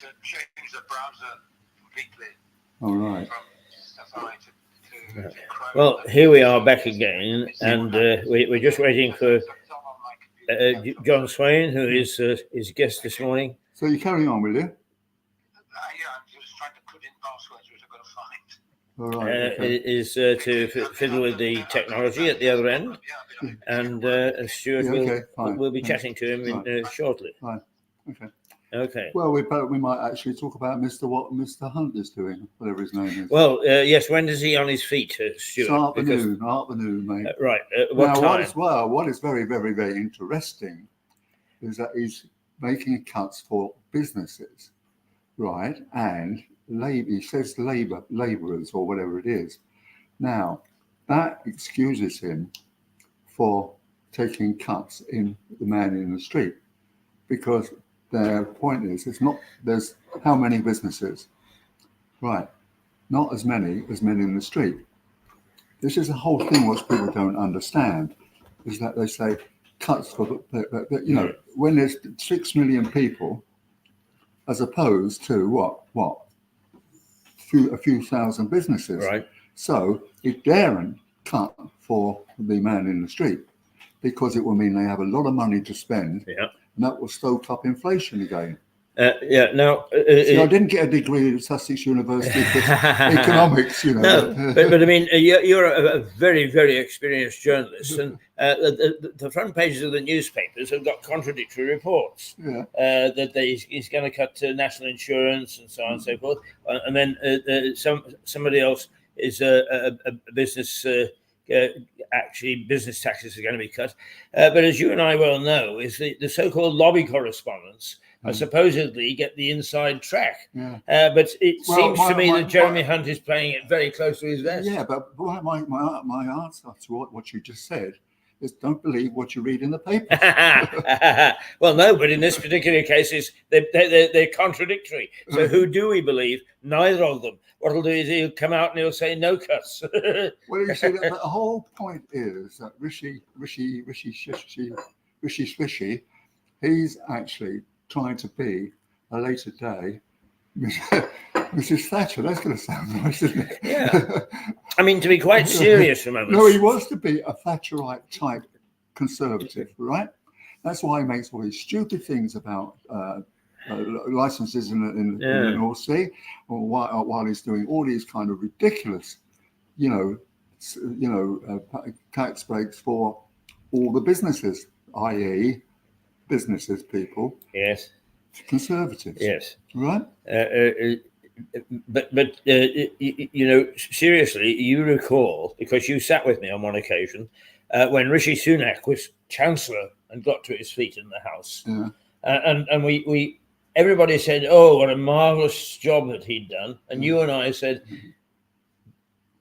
to change the browser completely. All right. From Safari to Chrome. Well, here we are back again, and we're just waiting for John Swain, who is his guest this morning. So you carry on, will you? Yeah, I'm just trying to put in passwords, which I've got to find. All right. Okay. Is to fiddle with the technology at the other end, and Stewart will be chatting to him shortly. Right. Okay. Okay. Well, we might actually talk about what Mr. Hunt is doing, whatever his name is. Well, yes. When is he on his feet, Stewart? Afternoon, mate. Right. What time? What is very, very, very interesting is that he's making cuts for businesses, right? And he says labourers or whatever it is. Now, that excuses him for taking cuts in the man in the street, because their point is there's how many businesses, right? Not as many as men in the street. This is the whole thing. What people don't understand is that they say cuts for when there's 6 million people, as opposed to what a few thousand businesses. Right. So it daren't cut for the man in the street, because it will mean they have a lot of money to spend. Yeah. And that will stoke up inflation again. Now, I didn't get a degree at Sussex University for economics, No, but I mean, you're a very, very experienced journalist, and the front pages of the newspapers have got contradictory reports. Yeah. That he's going to cut national insurance and so on and so forth, and then somebody else is a business. Actually, business taxes are going to be cut. But as you and I well know, is the so-called lobby correspondents supposedly get the inside track. Yeah. But it seems to me that Jeremy Hunt is playing it very close to his vest. Yeah, but my answer to what you just said is don't believe what you read in the paper. Well, no, but in this particular case, they're contradictory. So who do we believe? Neither of them. What he'll do is he'll come out and he'll say no cuts. Well, you see, the whole point is that Rishi Swishy, he's actually trying to be a later day Mrs. Thatcher. That's going to sound nice, isn't it? Yeah. I mean, to be quite serious for a moment. No, he wants to be a Thatcherite type conservative, right? That's why he makes all these stupid things about licenses in the North Sea, or while he's doing all these kind of ridiculous, tax breaks for all the businesses, i.e., businesses people. Yes. Conservatives. Yes. Right. But seriously, you recall, because you sat with me on one occasion when Rishi Sunak was Chancellor and got to his feet in the House, and we everybody said, "Oh, what a marvelous job that he'd done," and you and I said,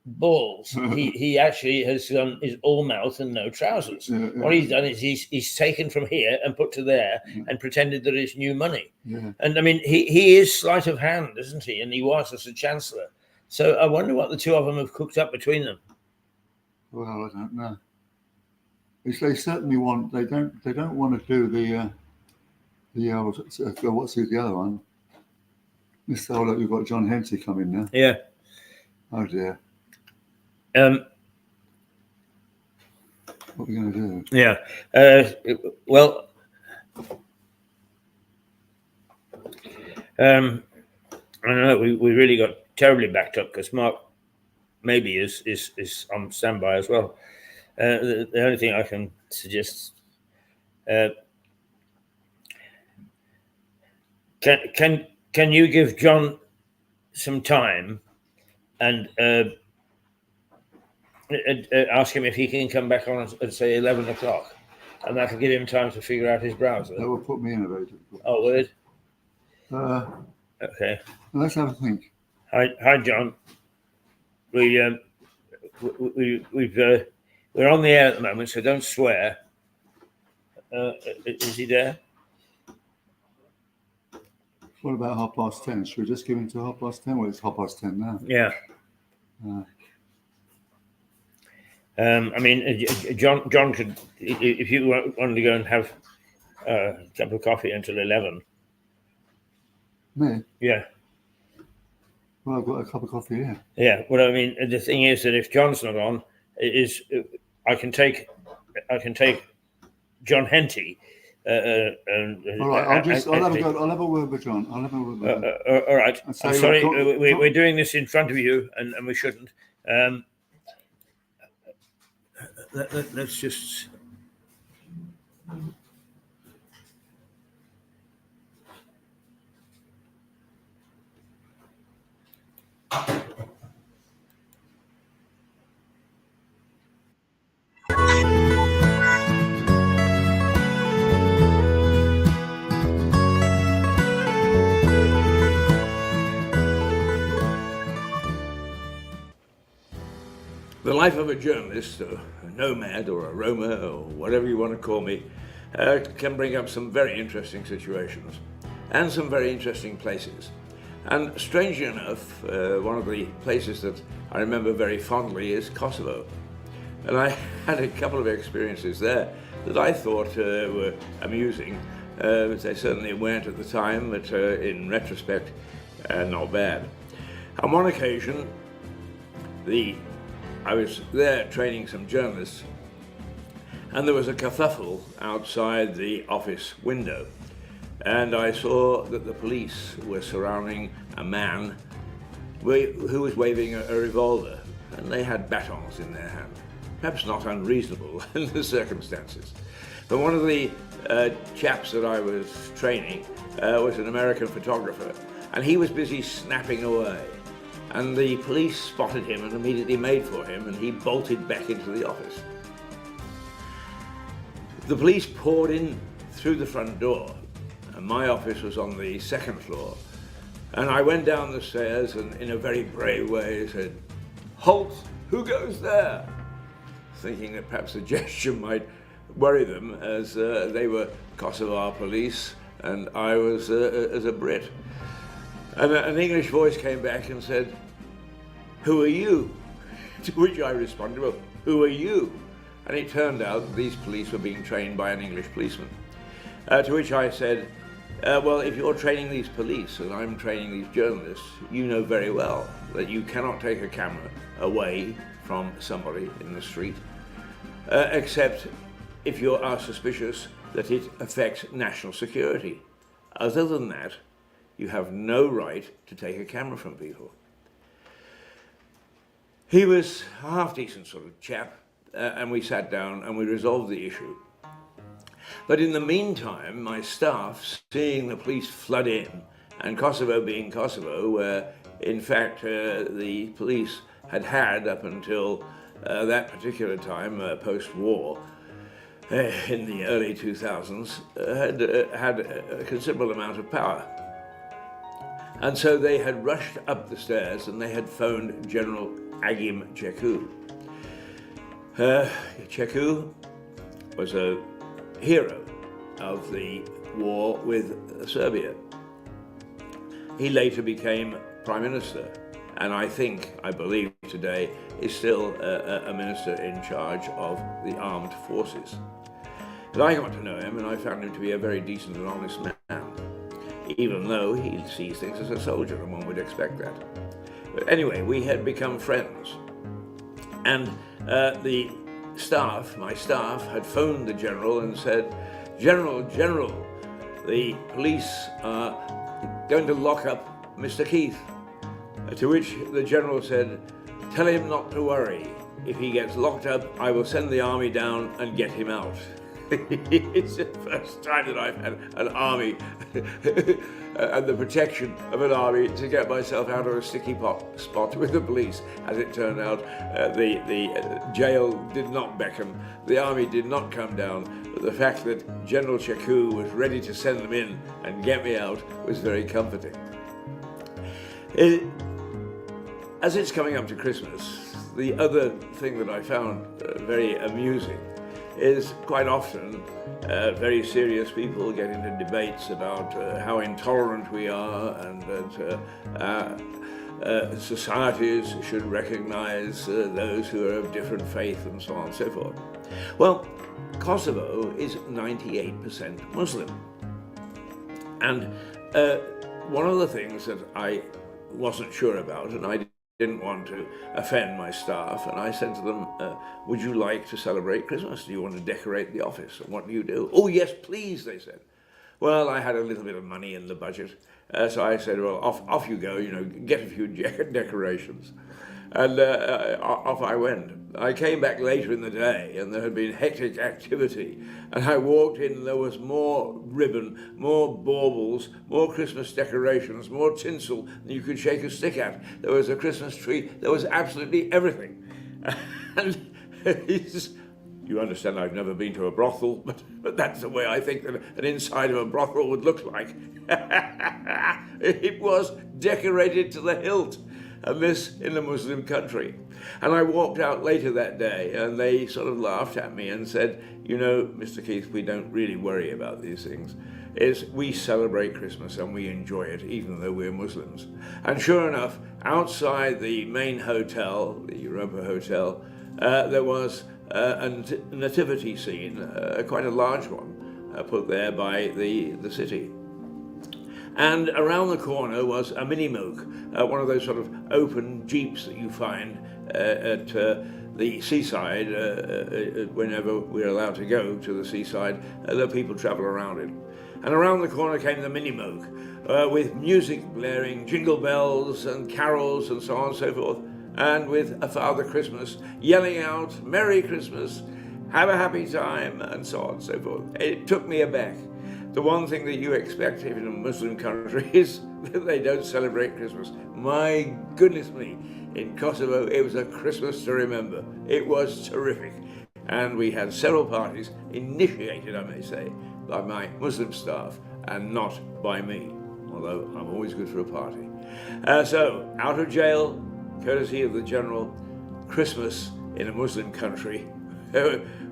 "Balls! he actually has done is all mouth and no trousers. What he's done is he's taken from here and put to there and pretended that it's new money. And I mean, he is sleight of hand, isn't he? And he was as a Chancellor. So I wonder what the two of them have cooked up between them. Well, I don't know. They certainly want. They don't want to do the what's the other one? Oh, look, you've got John Hensey coming now. Yeah. Oh dear. What are we going to do? Yeah. Well, I don't know. We really got terribly backed up because Mark maybe is on standby as well. The only thing I can suggest. Can you give John some time and ask him if he can come back on at say 11 o'clock, and that'll give him time to figure out his browser. That will put me in a very difficult. Oh, will it? Okay. Let's have a think. Hi, John. We're on the air at the moment, so don't swear. Is he there? What about 10:30? Should we just give him to 10:30? Well, it's 10:30 now. Yeah. I mean, John could, if you wanted to go and have a cup of coffee until 11. Me? Yeah. Well, I've got a cup of coffee here. Yeah. Well, I mean, the thing is that if John's not on, I can take John Henty. All right, I'll have a word with John. I'll have a word with him. All right. I'm say sorry. what- We're doing this in front of you, and we shouldn't. Let's just. The life of a journalist, a nomad or a roamer or whatever you want to call me, can bring up some very interesting situations and some very interesting places. And strangely enough, one of the places that I remember very fondly is Kosovo. And I had a couple of experiences there that I thought were amusing. They certainly weren't at the time, but in retrospect, not bad. On one occasion, I was there training some journalists, and there was a kerfuffle outside the office window. And I saw that the police were surrounding a man who was waving a revolver, and they had batons in their hand. Perhaps not unreasonable in the circumstances. But one of the chaps that I was training was an American photographer, and he was busy snapping away. And the police spotted him and immediately made for him, and he bolted back into the office. The police poured in through the front door, and my office was on the second floor. And I went down the stairs and in a very brave way said, "Halt, who goes there?" Thinking that perhaps the gesture might worry them, as they were Kosovar police and I was as a Brit. And an English voice came back and said, "Who are you?" To which I responded, "Well, who are you?" And it turned out that these police were being trained by an English policeman. To which I said, well, if you're training these police and I'm training these journalists, you know very well that you cannot take a camera away from somebody in the street, except if you are suspicious that it affects national security. Other than that, you have no right to take a camera from people. He was a half-decent sort of chap, and we sat down and we resolved the issue. But in the meantime, my staff, seeing the police flood in, and Kosovo being Kosovo, where in fact the police had up until that particular time, post-war, in the early 2000s, had a considerable amount of power. And so they had rushed up the stairs and they had phoned General Agim Ceku. Ceku was a hero of the war with Serbia. He later became Prime Minister, and I believe today, is still a minister in charge of the armed forces. But I got to know him and I found him to be a very decent and honest man, even though he sees things as a soldier, and one would expect that. But anyway, we had become friends. And my staff had phoned the general and said, General, the police are going to lock up Mr. Keith. To which the general said, tell him not to worry. If he gets locked up, I will send the army down and get him out. It's the first time that I've had an army and the protection of an army to get myself out of a sticky spot with the police. As it turned out, the jail did not beckon, the army did not come down, but the fact that General Ceku was ready to send them in and get me out was very comforting. As it's coming up to Christmas, the other thing that I found very amusing is quite often very serious people get into debates about how intolerant we are and that societies should recognize those who are of different faith and so on and so forth. Well, Kosovo is 98% Muslim. And one of the things that I wasn't sure about, and I didn't want to offend my staff, and I said to them, would you like to celebrate Christmas? Do you want to decorate the office? And what do you do? Oh, yes, please, they said. Well, I had a little bit of money in the budget, so I said, well, off you go, get a few decorations. And off I went. I came back later in the day, and there had been hectic activity. And I walked in, and there was more ribbon, more baubles, more Christmas decorations, more tinsel than you could shake a stick at. There was a Christmas tree. There was absolutely everything. And you understand, I've never been to a brothel, but that's the way I think that an inside of a brothel would look like. It was decorated to the hilt. And this in a Muslim country. And I walked out later that day, and they sort of laughed at me and said, Mr. Keith, we don't really worry about these things. We celebrate Christmas and we enjoy it, even though we're Muslims. And sure enough, outside the main hotel, the Europa Hotel, there was a nativity scene, quite a large one, put there by the city. And around the corner was a mini moke, one of those sort of open jeeps that you find at the seaside whenever we're allowed to go to the seaside. The people travel around it. And around the corner came the mini moke with music blaring, jingle bells and carols and so on and so forth, and with a Father Christmas yelling out, Merry Christmas, have a happy time, and so on and so forth. It took me aback. The one thing that you expect in a Muslim country is that they don't celebrate Christmas. My goodness me, in Kosovo, it was a Christmas to remember. It was terrific. And we had several parties, initiated, I may say, by my Muslim staff and not by me, although I'm always good for a party. So, out of jail, courtesy of the General, Christmas in a Muslim country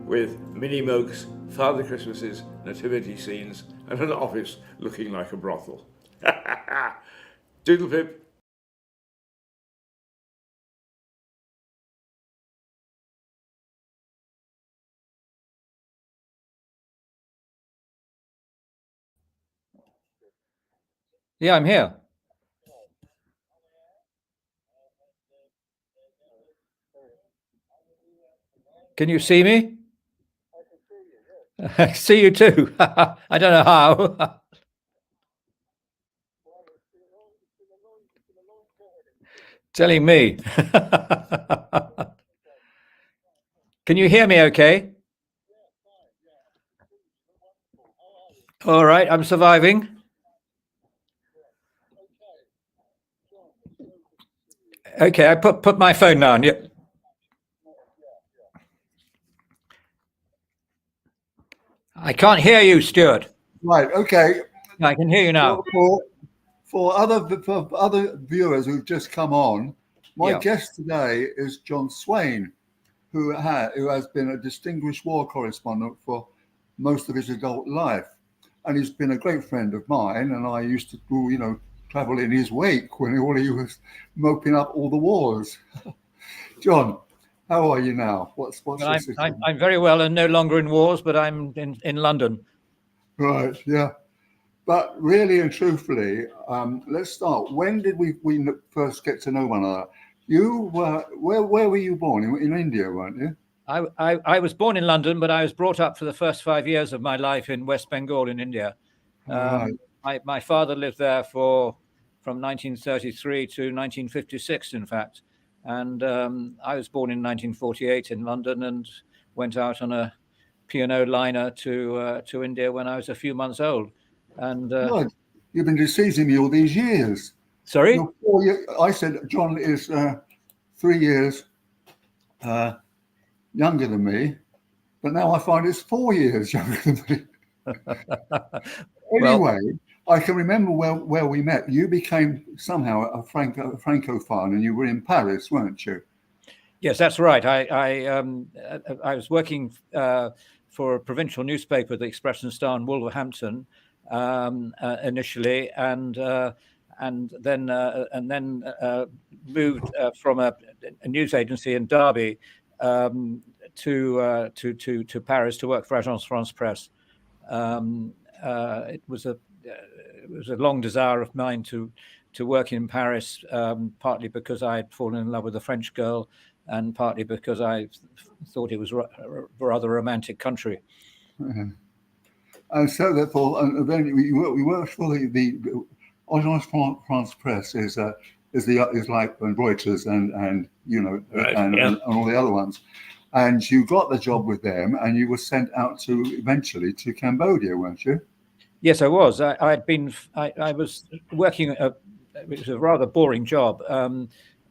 with mini mokes, Father Christmases, nativity scenes, and an office looking like a brothel. Doodle pip. Yeah, I'm here. Can you see me? I see you too. I don't know how. Telling me. Can you hear me okay? All right, I'm surviving. Okay, I put my phone down. Yep. I can't hear you, Stewart. Right. Okay. I can hear you now. For other viewers who've just come on, my Yeah. guest today is John Swain, who has been a distinguished war correspondent for most of his adult life, and he's been a great friend of mine. And I used to do, travel in his wake when he was moping up all the wars. John, how are you now? What's Well, your situation? I'm very well and no longer in wars, but I'm in London. Right. Yeah. But really and truthfully, let's start. When did we first get to know one another? You were where were you born? In India, weren't you? I was born in London, but I was brought up for the first 5 years of my life in West Bengal in India. Right. My father lived there from 1933 to 1956, in fact. And I was born in 1948 in London and went out on a P&O liner to India when I was a few months old. And God, you've been deceiving me all these years. sorry, You're 4 years, I said John is 3 years younger than me, but now I find it's 4 years younger than me. Anyway, I can remember where we met. You became somehow a Francophone, and you were in Paris, weren't you? Yes, that's right. I was working for a provincial newspaper, the Express and Star in Wolverhampton, initially, and then moved from a news agency in Derby to Paris to work for Agence France Presse. It was it was a long desire of mine to work in Paris, partly because I had fallen in love with a French girl, and partly because I thought it was a rather romantic country. And so therefore, and then we worked for the Agence France Presse is like Reuters and you know Right, and all the other ones. And you got the job with them, and you were sent out eventually to Cambodia, weren't you? Yes, I was. I was working. It was a rather boring job,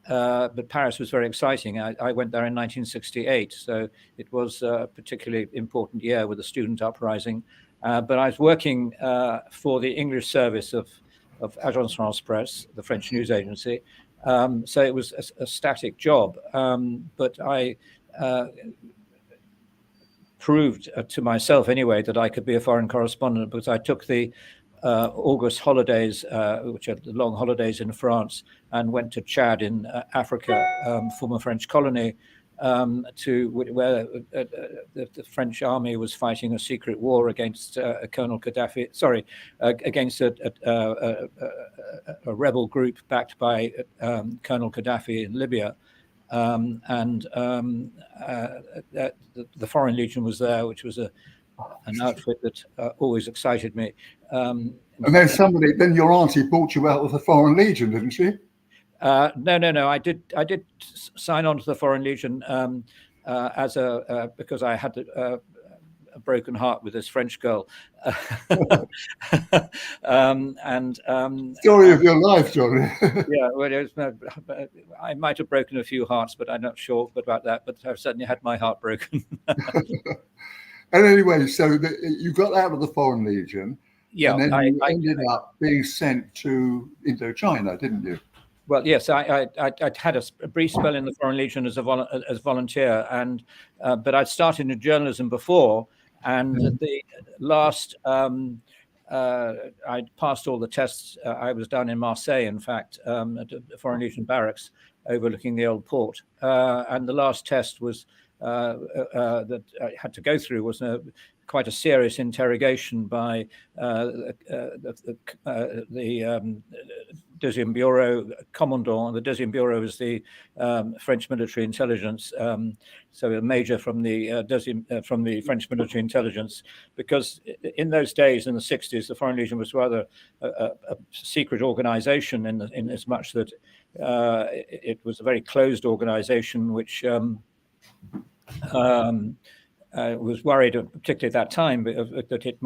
but Paris was very exciting. I went there in 1968, so it was a particularly important year with the student uprising. But I was working for the English service of Agence France Presse, the French news agency. So it was a static job, but I proved to myself anyway that I could be a foreign correspondent, because I took the August holidays, which are the long holidays in France, and went to Chad in Africa, former French colony, to where the French army was fighting a secret war against Colonel Gaddafi. Sorry, against a rebel group backed by Colonel Gaddafi in Libya. The Foreign Legion was there, which was an outfit that always excited me. And then your auntie brought you out with the Foreign Legion, didn't she? No. I did sign on to the Foreign Legion because I had a broken heart with this French girl. Story of your life, Johnny. Yeah, well, I might have broken a few hearts, but I'm not sure about that. But I've certainly had my heart broken. And anyway, so you got out of the Foreign Legion, yeah, and then you ended up being sent to Indochina, didn't you? Well, yes, I had a brief spell in the Foreign Legion as volunteer, and but I'd started in journalism before, and the last I'd passed all the tests. I was down in Marseille, in fact, at the Foreign Legion barracks overlooking the old port, and the last test was that I had to go through was quite a serious interrogation by the Deuxième Bureau Commandant. The Deuxième Bureau is the French military intelligence, so a major from the French military intelligence, because in those days, in the 60s, the Foreign Legion was rather a secret organization in as much that it was a very closed organization, which was worried, particularly at that time, that it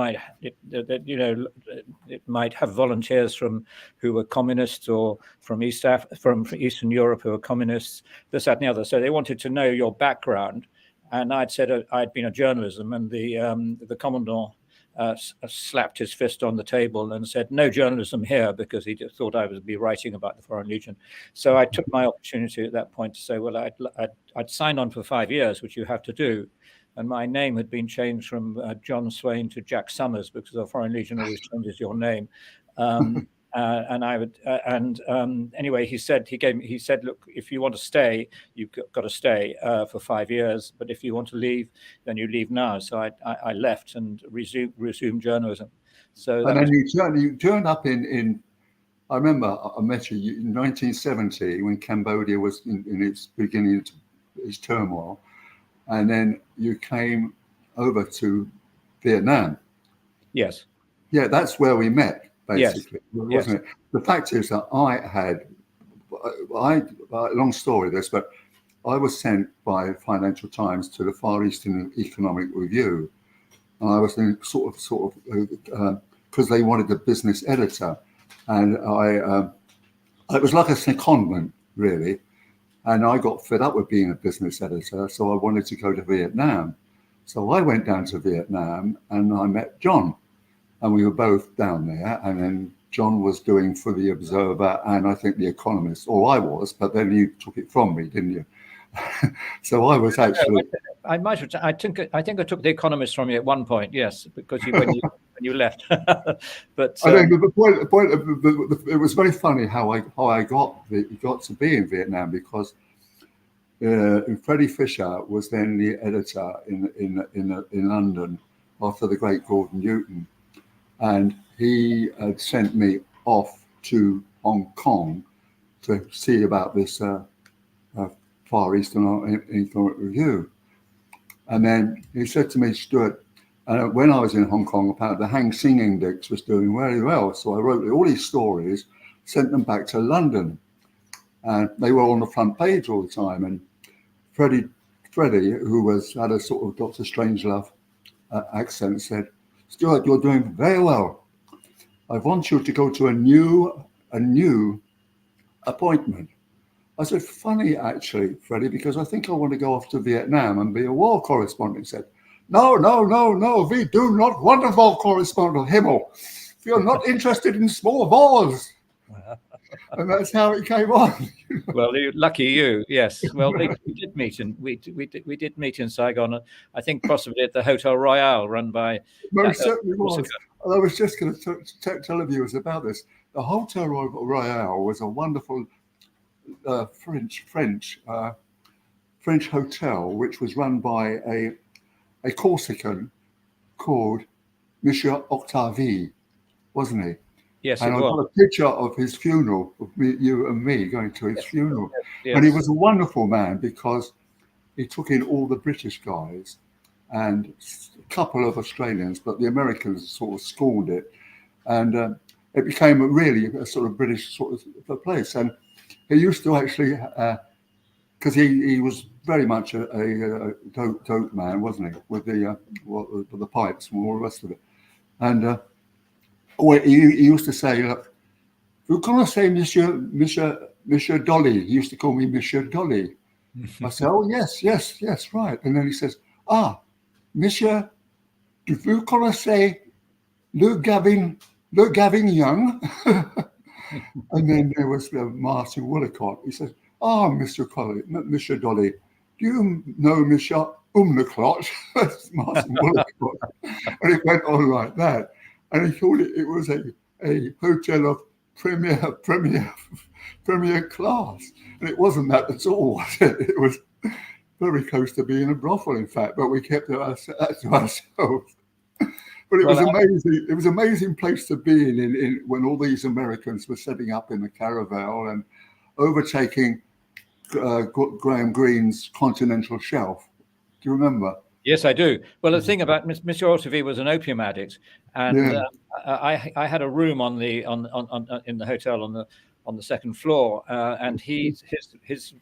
might have volunteers who were communists, or from Eastern Europe who were communists, this, that, and the other. So they wanted to know your background, and I'd said I'd been a journalism, and the commandant slapped his fist on the table and said, "No journalism here," because he just thought I would be writing about the Foreign Legion. So I took my opportunity at that point to say, well, I'd signed on for 5 years, which you have to do. And my name had been changed from John Swain to Jack Summers, because the Foreign Legion always changes your name. Anyway, he said, look, if you want to stay, you've got to stay for 5 years. But if you want to leave, then you leave now. So I left and resumed journalism. So and then you turned up in. I remember I met you in 1970 when Cambodia was in its beginning, its turmoil. And then you came over to Vietnam. Yes. Yeah, that's where we met, basically, yes. wasn't it? The fact is that long story this, but I was sent by Financial Times to the Far Eastern Economic Review. And I was in sort of, because they wanted a business editor. And it was like a secondment, really. And I got fed up with being a business editor, so I wanted to go to Vietnam. So I went down to Vietnam and I met John, and we were both down there. And then John was doing for the Observer and I think the Economist, or I was, but then you took it from me, didn't you? So I was actually. I might have. I think I took the Economist from you at one point. Yes, because when you left. But I think the point it was very funny how I got to be in Vietnam, because Freddie Fisher was then the editor in London after the great Gordon Newton, and he had sent me off to Hong Kong to see about this Far Eastern Economic Review. And then he said to me, Stuart, when I was in Hong Kong, apparently the Hang Seng Index was doing very well. So I wrote all these stories, sent them back to London. And they were on the front page all the time. And Freddie, who had a sort of Dr. Strangelove accent, said, Stuart, you're doing very well. I want you to go to a new appointment. I said, funny actually, Freddie, because I think I want to go off to Vietnam and be a war correspondent. He said, no, we do not want a war correspondent, Himmel. You're not interested in small wars. And that's how it came on. Well, lucky you, yes. Well, we did meet, and we did meet in Saigon. I think possibly at the Hotel Royale, run by. Most certainly was. I was just going to tell the viewers about this. The Hotel Royale was a wonderful French hotel, which was run by a Corsican called Monsieur Octavie, wasn't he? Yes, and I got a picture of his funeral, of you and me going to his funeral. Yes. And he was a wonderful man because he took in all the British guys and a couple of Australians, but the Americans sort of scorned it. And it became really a sort of British sort of place. And he used to actually, because he was very much a dope man, wasn't he? With the pipes and all the rest of it. And he used to say, look, vous connaissez Monsieur Dolly? He used to call me Monsieur Dolly. I said, oh, yes, right. And then he says, Monsieur, do vous connaissez Le Gavin Young? And then there was Martin Willicott. He says, Monsieur Dolly, do you know Monsieur Umleclot? That's Martin Willicott. And it went on like that. And he thought it was a hotel of premier class. And it wasn't that at all. It was very close to being a brothel, in fact, but we kept it to ourselves. But it was amazing. It was an amazing place to be in when all these Americans were setting up in the Caravel and overtaking Graham Greene's continental shelf. Do you remember? Yes, I do. Well, the thing about Monsieur Octavie was an opium addict, and I had a room in the hotel on the second floor, and his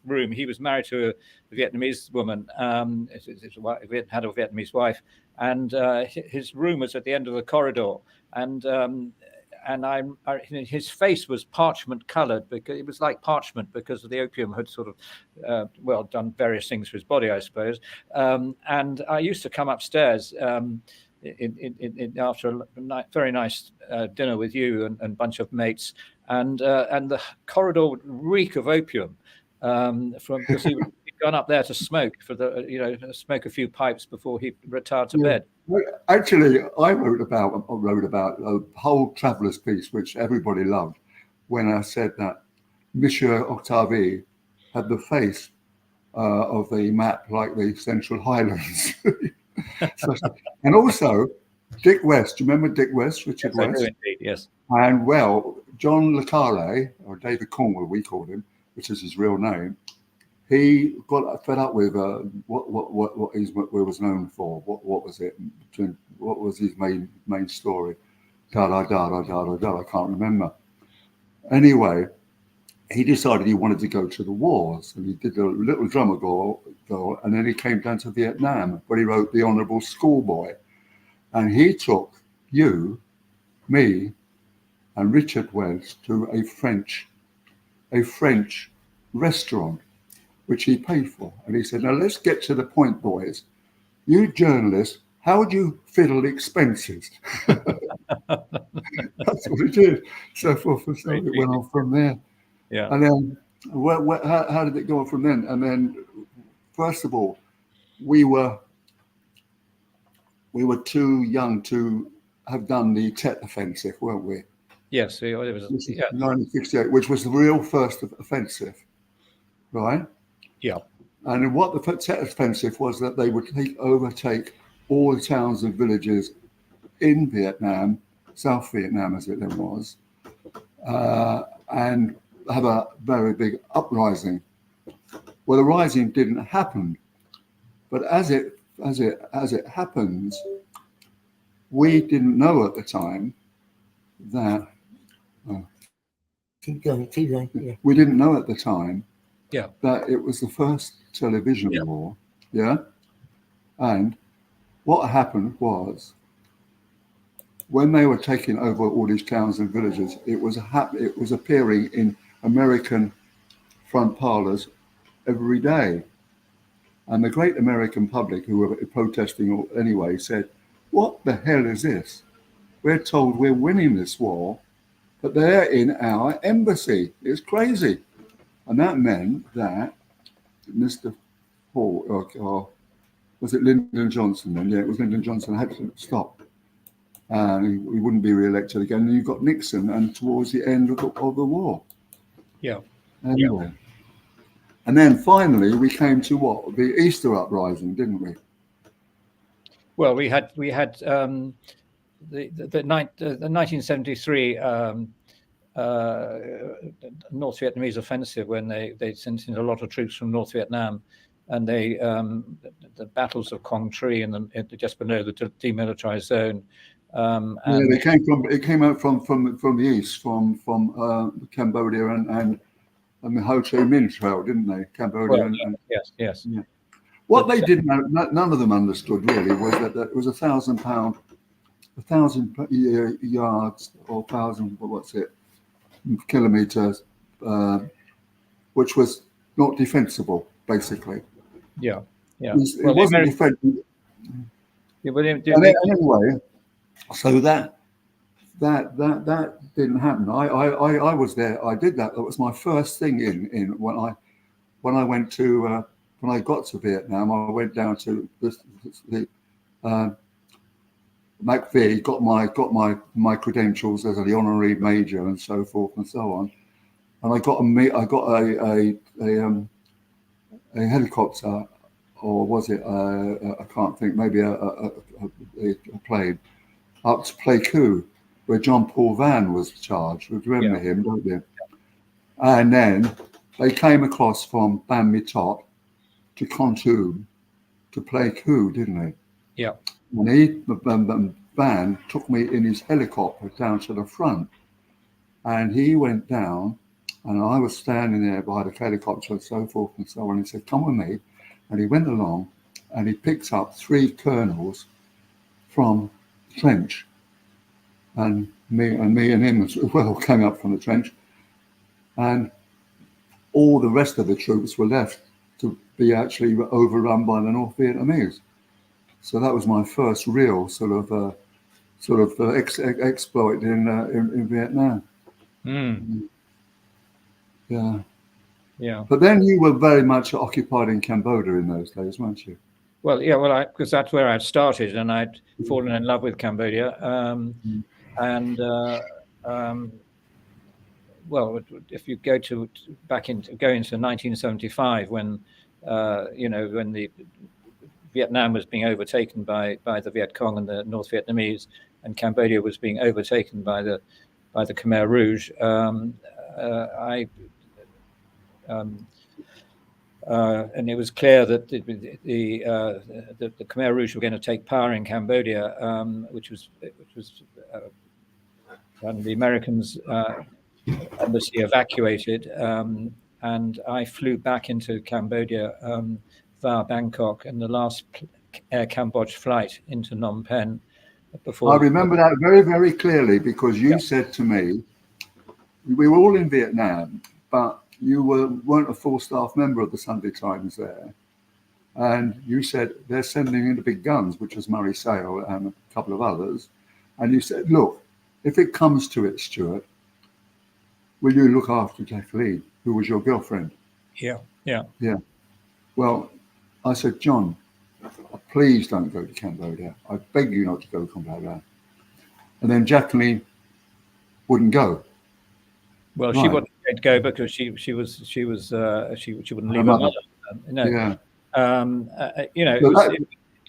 room. He was married to a Vietnamese woman. Had a Vietnamese wife, and his room was at the end of the corridor, and his face was parchment colored because it was like parchment because the opium had sort of done various things for his body, I suppose. And I used to come upstairs after a very nice dinner with you and a bunch of mates, and the corridor would reek of opium because he'd gone up there to smoke smoke a few pipes before he retired to bed. Well, actually, I wrote about a whole traveller's piece, which everybody loved, when I said that Monsieur Octavie had the face of the map like the Central Highlands. And also, Dick West. Do you remember Dick West, Richard West? I do indeed, yes. And John Le Carre, or David Cornwell, we called him, which is his real name. He got fed up with what was known for. What was it? What was his main story? I can't remember. Anyway, he decided he wanted to go to the wars, and he did a little drummer girl, and then he came down to Vietnam, where he wrote The Honourable Schoolboy, and he took you, me, and Richard West to a French restaurant, which he paid for. And he said, now let's get to the point, boys. You journalists, how would you fiddle expenses? That's what it did. So forth and so it went on from there. Yeah. And then how did it go on from then? And then, first of all, we were too young to have done the Tet Offensive, weren't we? Yes, it was 1968, which was the real first offensive, right? Yeah. And what the Tet Offensive was that they would overtake all the towns and villages in Vietnam, South Vietnam as it then was, and have a very big uprising. Well, the rising didn't happen, but as it happens, we didn't know at the time that Keep going. Yeah. we didn't know at the time Yeah. that it was the first television Yeah. war. Yeah, and what happened was, when they were taking over all these towns and villages, it was appearing in American front parlors every day. And the great American public, who were protesting anyway, said, "What the hell is this? We're told we're winning this war, but they're in our embassy. It's crazy." And that meant that Mr. Hall, or was it Lyndon Johnson then? Yeah, it was Lyndon Johnson, had to stop. And he wouldn't be re-elected again. And you got Nixon, and towards the end of the war. Yeah. Anyway. Yeah. And then finally we came to what? The Easter uprising, didn't we? Well, we had the 1973 North Vietnamese offensive, when they sent in a lot of troops from North Vietnam, and they the battles of Quang Tri and just below the demilitarized zone. And they came out from the east, from Cambodia and the Ho Chi Minh Trail, didn't they? Cambodia. Well, yes. Yeah. What they didn't know, none of them understood really, was that it was 1,000 yards or 1,000 kilometers, which was not defensible, basically. Yeah. It wasn't defensible. Anyway, so that didn't happen. I was there. I did that. That was my first thing when I went to when I got to Vietnam. I went down to the McVie, got my credentials as the honorary major and so forth and so on, and I got a helicopter, or was it I can't think, maybe a plane, up to Pleiku, where John Paul Van was charged. You remember him, don't you? And then they came across from Ban Mi Tot to Kontum to Pleiku, didn't they? Yeah. And Van took me in his helicopter down to the front, and he went down, and I was standing there by the helicopter and so forth and so on. He said, "Come with me," and he went along, and he picked up 3 colonels from the trench, and me and him as well came up from the trench, and all the rest of the troops were left to be actually overrun by the North Vietnamese. So that was my first real sort of exploit in Vietnam. Mm. Yeah. But then you were very much occupied in Cambodia in those days, weren't you? Well, yeah. Well, because that's where I'd started, and I'd fallen in love with Cambodia. Well, if you go into 1975, when when the Vietnam was being overtaken by the Viet Cong and the North Vietnamese, and Cambodia was being overtaken by the Khmer Rouge, and it was clear that the Khmer Rouge were going to take power in Cambodia, which was and the Americans' embassy evacuated, and I flew back into Cambodia via Bangkok, and the last Air Cambodge flight into Phnom Penh. I remember that very, very clearly, because you said to me, we were all in Vietnam, but you weren't a full staff member of the Sunday Times there. And you said, they're sending in the big guns, which was Murray Sale and a couple of others. And you said, "Look, if it comes to it, Stewart, will you look after Jacqueline, who was your girlfriend?" Yeah. Well, I said, "John, please don't go to Cambodia. I beg you not to go to Cambodia." And then Jacqueline wouldn't go. Well, right. She wasn't going to go because she wouldn't leave her mother. Yeah.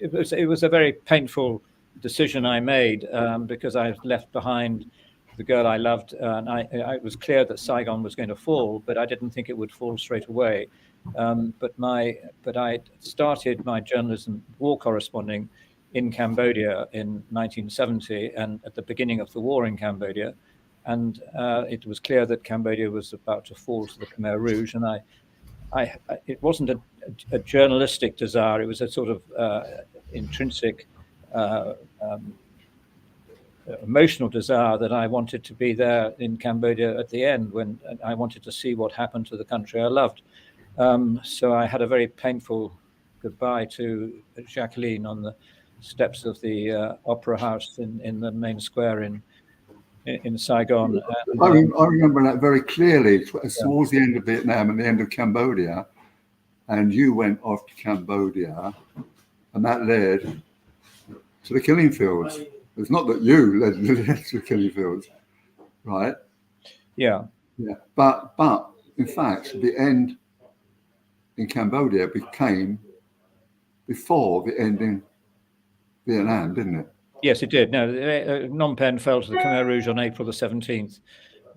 It was a very painful decision I made because I left behind the girl I loved, and it was clear that Saigon was going to fall, but I didn't think it would fall straight away. But I started my journalism, war corresponding in Cambodia in 1970, and at the beginning of the war in Cambodia, and it was clear that Cambodia was about to fall to the Khmer Rouge, and it wasn't a journalistic desire; it was a sort of intrinsic, emotional desire that I wanted to be there in Cambodia at the end, when I wanted to see what happened to the country I loved. So I had a very painful goodbye to Jacqueline on the steps of the Opera House in the main square in Saigon. And, I remember that very clearly. Towards the end of Vietnam and the end of Cambodia, and you went off to Cambodia, and that led to the killing fields. It's not that you led to the killing fields, right? Yeah. But in fact, the end in Cambodia became before the end in Vietnam, didn't it? Yes, it did. No, Phnom Penh fell to the Khmer Rouge on April the 17th,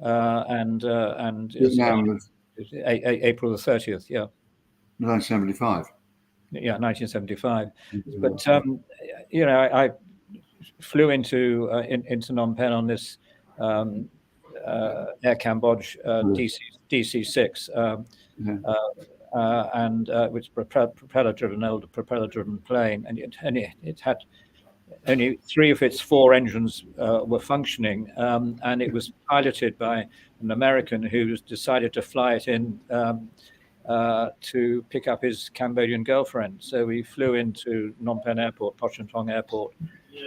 and Vietnam was April the 30th. Yeah. 1975. Yeah, 1975. But I flew into Phnom Penh on this Air Cambodge DC-6, and which propeller-driven, older propeller-driven plane, and it had only 3 of its 4 engines were functioning, and it was piloted by an American who decided to fly it in to pick up his Cambodian girlfriend. So we flew into Phnom Penh Airport, Pochentong Airport,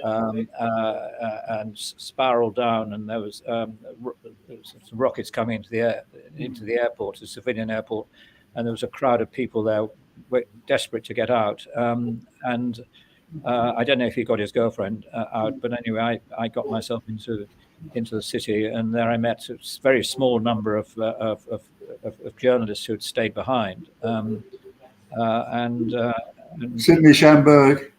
and spiraled down, and there was some rockets coming into the airport, the civilian airport, and there was a crowd of people there desperate to get out. And I don't know if he got his girlfriend out, but anyway, I got myself into the city, and there I met a very small number of journalists who had stayed behind. Sidney Schamberg.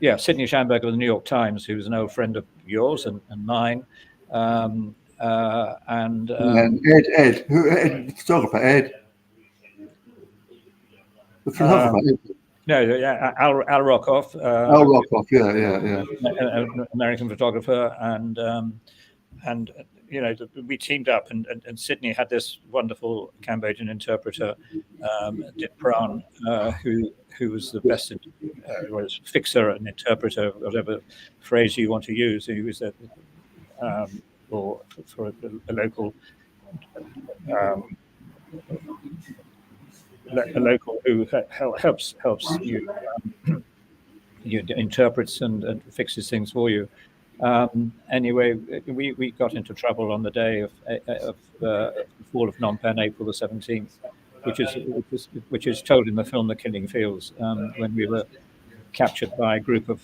Yeah, Sidney Schamberg of the New York Times, who was an old friend of yours and mine. And Ed, the photographer, Ed. The photographer. No, yeah, Al Rockoff. Al Rockoff, yeah. An American photographer, and we teamed up, and Sydney had this wonderful Cambodian interpreter, Dit Pran, who was the best fixer and interpreter, whatever phrase you want to use. He was for a local. A local who helps you, interprets and fixes things for you. Anyway, we got into trouble on the day of the fall of Phnom Penh, April the 17th, which is told in the film The Killing Fields, when we were captured by a group of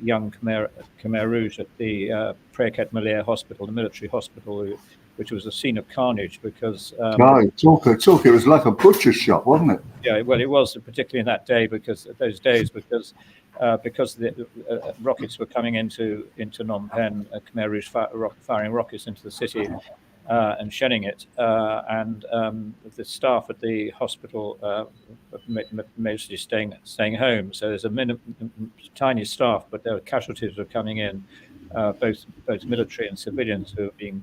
young Khmer Rouge at the Phuket Malaya Hospital, the military hospital, which was a scene of carnage because... talk. It was like a butcher's shop, wasn't it? Yeah, well, it was, particularly in that day, because the rockets were coming into Phnom Penh, Khmer Rouge firing rockets into the city and shelling it. And the staff at the hospital mostly staying home. So there's a tiny staff, but there were casualties were coming in, both military and civilians who have been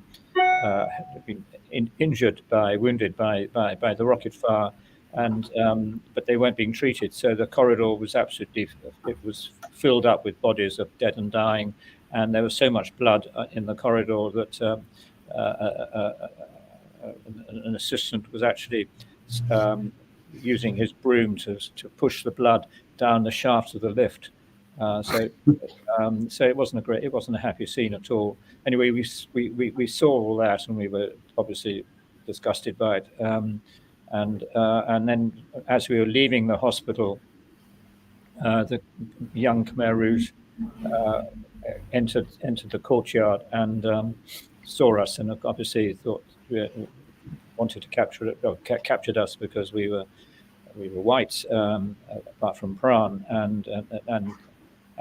wounded by the rocket fire, but they weren't being treated. So the corridor was was filled up with bodies of dead and dying, and there was so much blood in the corridor that an assistant was actually using his broom to push the blood down the shaft of the lift. So it wasn't a happy scene at all. Anyway, we saw all that, and we were obviously disgusted by it. And then, as we were leaving the hospital, the young Khmer Rouge entered the courtyard and saw us, and obviously thought wanted to captured us because we were white, apart from Pran,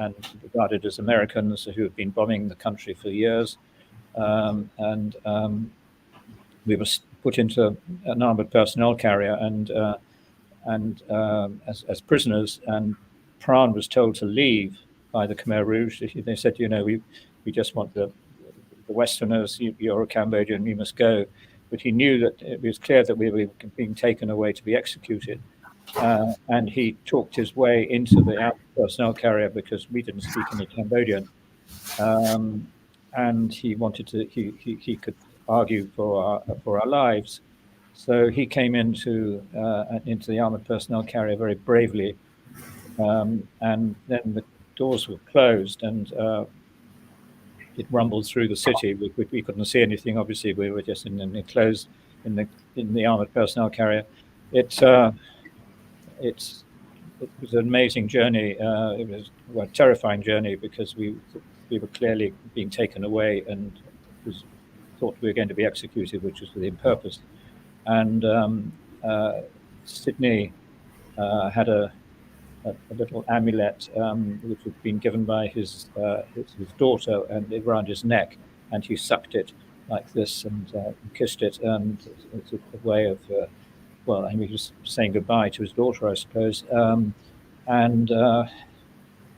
and regarded as Americans who had been bombing the country for years. And we were put into an armored personnel carrier as prisoners. And Pran was told to leave by the Khmer Rouge. They said, we just want the Westerners. You're a Cambodian, you must go. But he knew that it was clear that we were being taken away to be executed. And he talked his way into the armored personnel carrier because we didn't speak any Cambodian. And he wanted to, he could argue for our lives. So he came into the armored personnel carrier very bravely. And then the doors were closed and it rumbled through the city. We couldn't see anything. Obviously, we were just enclosed in the armored personnel carrier. It was an amazing journey. It was a terrifying journey because we were clearly being taken away and thought we were going to be executed, which was the purpose. And Sydney had a little amulet which had been given by his daughter, and around his neck, and he sucked it like this and kissed it, and it's a way of he was saying goodbye to his daughter, I suppose.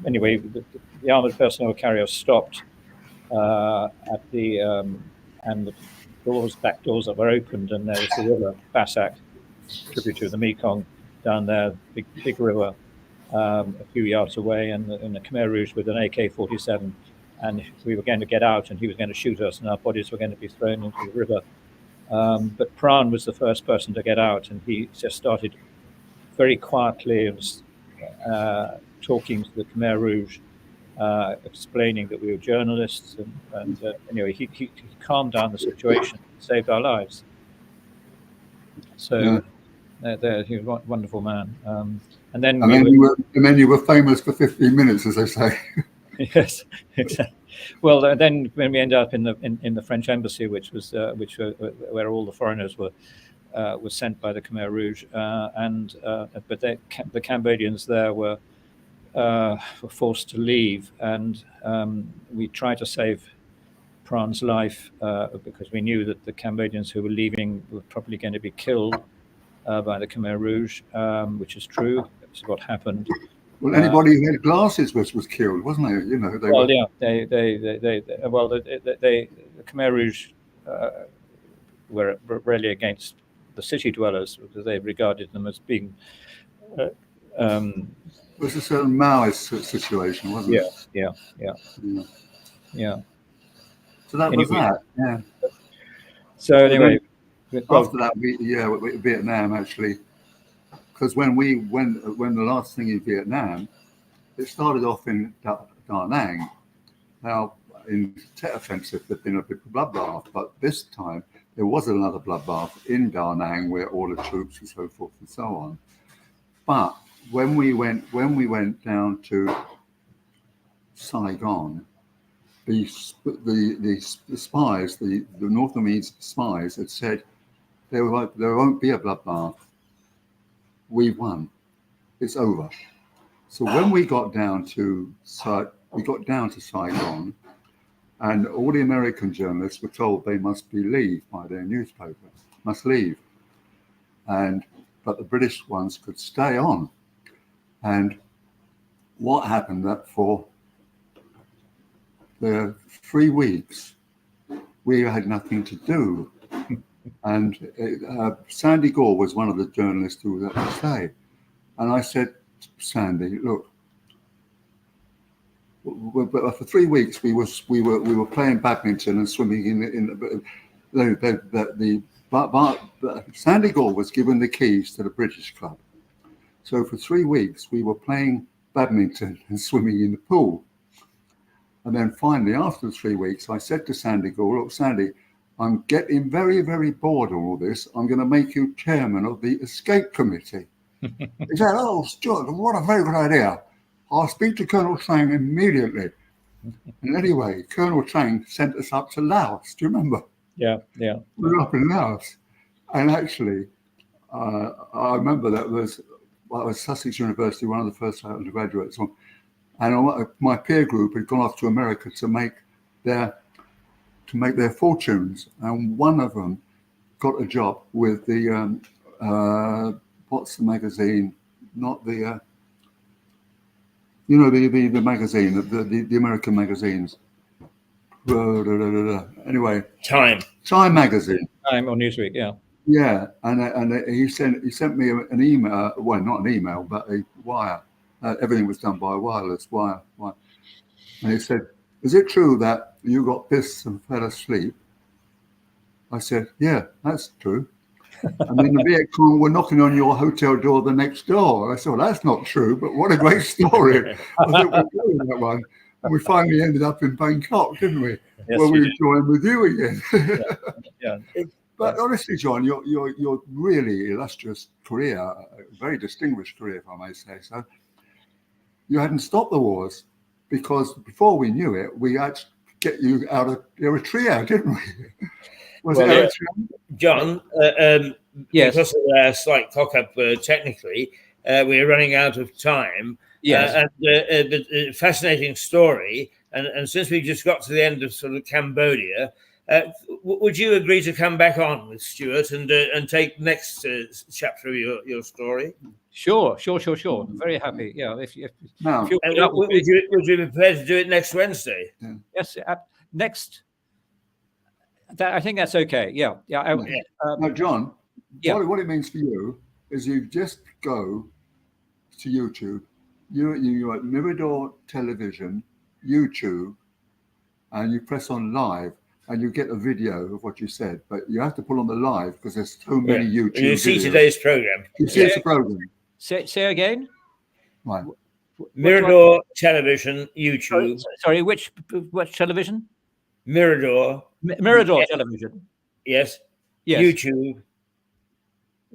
Anyway, the armored personnel carrier stopped at and the back doors that were opened, and there was the river Basak, tributary of the Mekong, down there, big river, a few yards away, and the Khmer Rouge with an AK-47, and we were going to get out, and he was going to shoot us, and our bodies were going to be thrown into the river. But Pran was the first person to get out, and he just started very quietly talking to the Khmer Rouge, explaining that we were journalists, and anyway, he calmed down the situation, saved our lives. So he was a wonderful man. And then you were famous for 15 minutes, as they say. Yes, exactly. Well, then when we ended up in the French embassy, which where all the foreigners were sent by the Khmer Rouge, but the Cambodians there were forced to leave, and we tried to save Pran's life because we knew that the Cambodians who were leaving were probably going to be killed by the Khmer Rouge, which is true. That's what happened. Well, anybody who had glasses was killed, wasn't it? The Khmer Rouge were really against the city dwellers because they regarded them as being. It was a certain Maoist situation, wasn't it? Yeah. So that was that. Yeah. So anyway, after that, Vietnam actually, because when the last thing in Vietnam, it started off in Da Nang. Now, in the Tet Offensive, there'd been a big bloodbath, but this time there was another bloodbath in Da Nang where all the troops and so forth and so on. But when we went down to Saigon, the spies, the North Vietnamese spies, had said there won't be a bloodbath. We won. It's over. So when we got down to Saigon, and all the American journalists were told they must leave by their newspaper, must leave, but the British ones could stay on. And what happened that for the 3 weeks we had nothing to do, and Sandy Gore was one of the journalists who was at the stay, and I said, Sandy, look, for 3 weeks we were playing badminton and swimming but Sandy Gore was given the keys to the British club. So for 3 weeks we were playing badminton and swimming in the pool. And then finally, after 3 weeks, I said to Sandy Gore, look, Sandy, I'm getting very, very bored of all this. I'm going to make you chairman of the escape committee. He said, oh, Stuart, what a very good idea. I'll speak to Colonel Chang immediately. And anyway, Colonel Chang sent us up to Laos. Do you remember? Yeah. We were up in Laos. And actually, I remember that was Sussex University, one of the first undergraduates. and my peer group had gone off to America to make their fortunes, and one of them got a job with the what's the magazine? Not the the magazine, the American magazines. Anyway, Time magazine. Time or Newsweek, yeah. Yeah, and he sent me an email. Well, not an email, but a wire. Everything was done by a wireless wire. And he said, "Is it true that you got pissed and fell asleep?" I said, "Yeah, that's true." And then the Viet Cong were knocking on your hotel door the next door. I said, "Well, that's not true, but what a great story." I think we'll go with that one. And we finally ended up in Bangkok, didn't we? Yes, Well, we we did. joined with you again. Yeah. But honestly, John, your really illustrious career, a very distinguished career, if I may say so. You hadn't stopped the wars, because before we knew it, we had to get you out of Eritrea, didn't we? Was Well, it Eritrea? John, Yes. because of a slight cock-up technically, we're running out of time. Yes. And fascinating story. And since we just got to the end of sort of Cambodia, would you agree to come back on with Stewart and take next chapter of your story? Sure. Very happy. Yeah. If Now, you're put up with Would me. you be prepared to do it next Wednesday? Yes. Next. I think that's okay. Yeah. now, John, Yeah. what it means for you is you just go to YouTube. You're at Mirador Television, YouTube, and you press on live, and you get a video of what you said. But you have to put on the live because there's so many YouTube You see videos. today's program. You see the program, Say again. right? Mirador Television, YouTube. Sorry. Which television? Mirador. Mirador Yeah. Television. Yes. Yes. YouTube.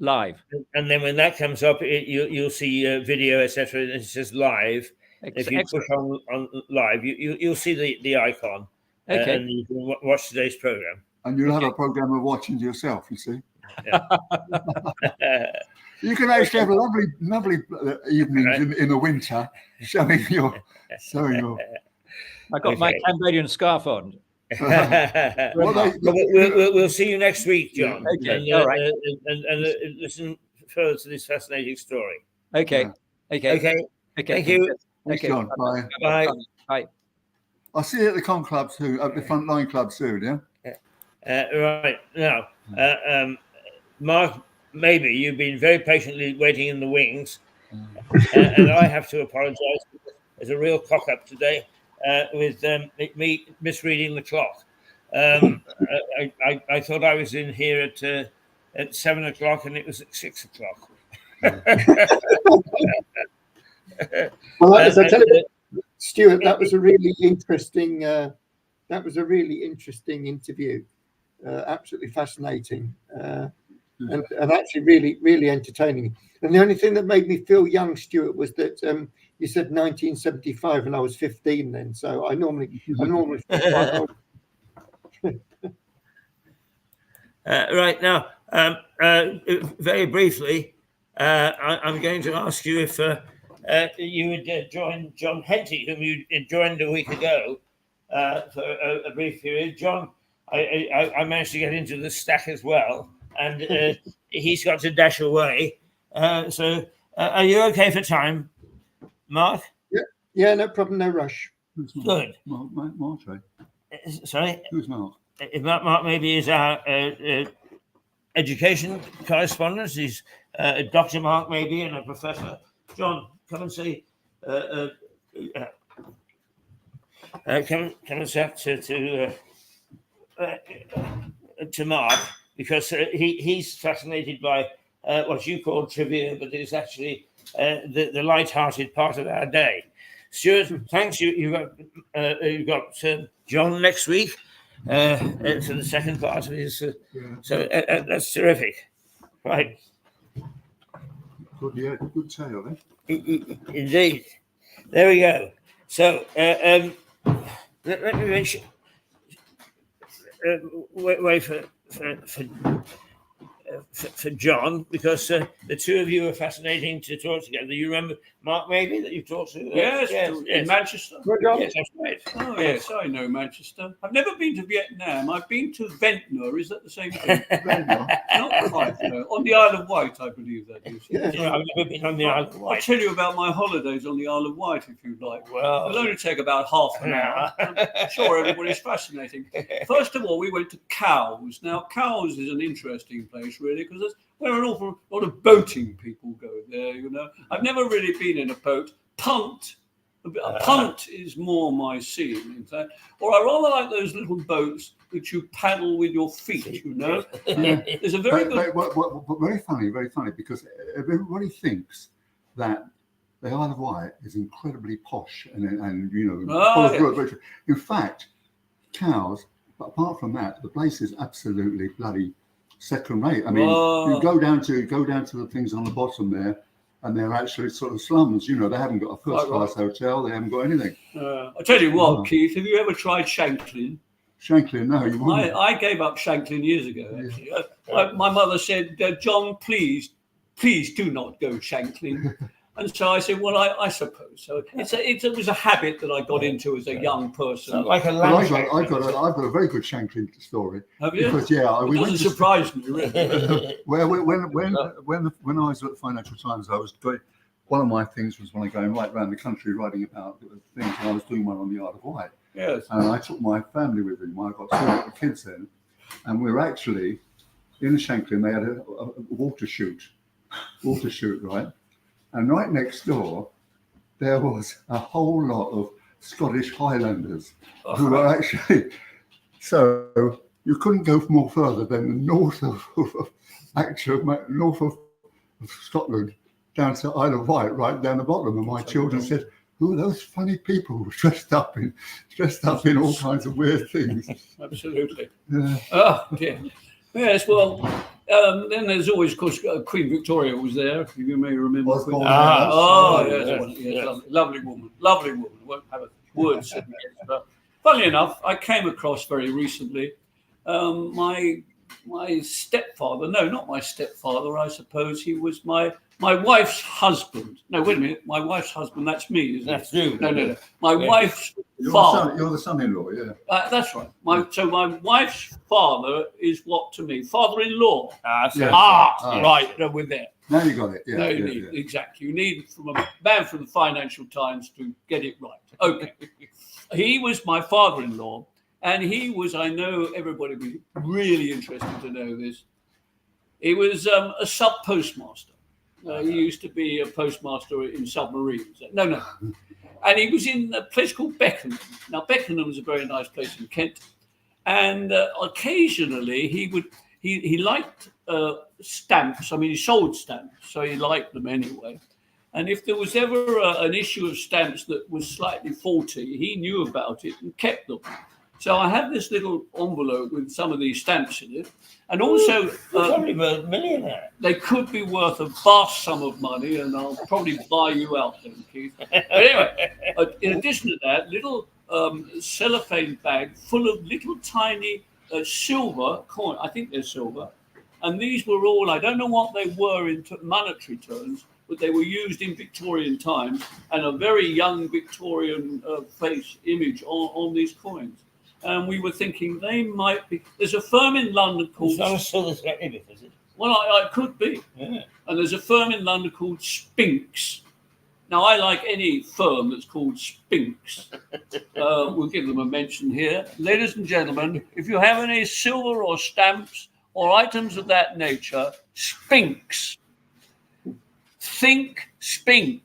Live. And then when that comes up, you'll see video, etc. And it says live. If you push on live, you'll see the icon. Okay. And you can watch today's program. And you'll have a program of watching yourself. You see, Yeah. you can actually have lovely evenings in the winter, showing your. I got my Okay. Cambodian scarf on. We'll see you next week, John. Okay. And, All right. and listen further to this fascinating story. Okay. Yeah. Okay. Thank you. Thanks, Okay. John. Bye. Bye. Bye. I'll see you at the Con Club soon, at the Frontline Club soon. Yeah. Right now, Mark, maybe you've been very patiently waiting in the wings, and I have to apologise because there's a real cock up today with me misreading the clock. I thought I was in here at 7 o'clock, and it was at 6 o'clock. Well, as I tell you, Stewart, that was a really interesting. That was a really interesting interview. Absolutely fascinating, and actually really entertaining. And the only thing that made me feel young, Stewart, was that you said 1975, and I was 15 then. So I normally feel quite old. Right now, very briefly, I'm going to ask you if you would join John Henty, whom you joined a week ago for a brief period. John, I managed to get into the stack as well, and he's got to dash away. So are you okay for time, Mark? Yeah, no problem, no rush. Good. Mark, right? Sorry? Who's Mark? Mark maybe is our education correspondent. He's Dr. Mark maybe and a professor. John, come and say, come and say to Mark, because he's fascinated by what you call trivia, but it's actually the light-hearted part of our day. Stewart, thanks. You've got John next week for the second part of his. So that's terrific, right? Good tale, eh? Indeed. There we go. So let me make sure. Wait for for John, because the two of you are fascinating to talk together. You remember Mark, maybe, that you've talked to? Yes, in Manchester. Yes, that's right. Oh, yes, I know Manchester. I've never been to Vietnam. I've been to Ventnor. Is that the same thing? Not quite, no. On the Isle of Wight, I believe that is. Yeah. You know, I've never been on the Isle of I'll Wight. tell you about my holidays on the Isle of Wight if you'd like. Well, It'll only take about half an hour. I'm sure everybody's fascinating. First of all, we went to Cowes. Now, Cowes is an interesting place, really, because there's where an awful lot of boating people go there, you know. I've never really been in a boat. Punt. A punt is more my scene, in fact. Or I rather like those little boats which you paddle with your feet, you know. There's a very good... very funny, because everybody thinks that the Isle of Wight is incredibly posh and you know, in fact, Cowes, but apart from that, the place is absolutely bloody second rate. I mean, you go down to the things on the bottom there, and they're actually sort of slums. You know, they haven't got a first class hotel. They haven't got anything. I tell you what, Keith, have you ever tried Shanklin? Shanklin, no, you wouldn't. I gave up Shanklin years ago. Actually, my mother said, "John, please do not go Shanklin." And so I said, "Well, I suppose so." It was a habit that I got into as a young person. Like a Well, land. I've got a very good Shanklin story. Have you? Because It doesn't surprise me, really. Well, when I was at the Financial Times, I was doing one of my things was when I going right around the country writing about things, and I was doing one on the Isle of Wight. Yes. And I took my family with me. I got two little kids then, and we were actually in Shanklin. They had a water chute, right? And right next door, there was a whole lot of Scottish Highlanders who were actually. So you couldn't go more further than the north of Scotland down to Isle of Wight, right down the bottom. And my children said, "Who are those funny people dressed up in all kinds of weird things?" Absolutely. Yeah. Oh, dear. Yes, well, then there's always, of course, Queen Victoria was there, if you may remember. Osborne, Yes, lovely woman. Won't have a word said against her. Funnily enough, I came across very recently my stepfather. No, not my stepfather, I suppose. He was my wife's husband. No, wait a minute. My wife's husband, that's me, isn't it? That's you. No. My wife's You're father. the son-in-law, yeah. That's right. So my wife's father is what to me? Father-in-law. Yes. Right. No, we're there. Now you got it. Yeah, No, you need exactly. You need from a man from the Financial Times to get it right. Okay. He was my father-in-law, and he was. I know everybody would be really interested to know this. He was a sub-postmaster. He used to be a postmaster in submarines. No. And he was in a place called Beckenham. Now, Beckenham is a very nice place in Kent. And occasionally he liked stamps. I mean, he sold stamps, so he liked them anyway. And if there was ever an issue of stamps that was slightly faulty, he knew about it and kept them. So I have this little envelope with some of these stamps in it. And also, probably worth a millionaire. they could be worth a vast sum of money, and I'll probably buy you out then, Keith. But anyway, in addition to that, little cellophane bag full of little tiny silver coin. I think they're silver. And these were all, I don't know what they were in monetary terms, but they were used in Victorian times, and a very young Victorian face image on these coins. And we were thinking they might be. There's a firm in London called. It's not a silver is it? Well, I could be. Yeah. And there's a firm in London called Spinks. Now, I like any firm that's called Spinks. We'll give them a mention here. Ladies and gentlemen, if you have any silver or stamps or items of that nature, Spinks. Think Spink.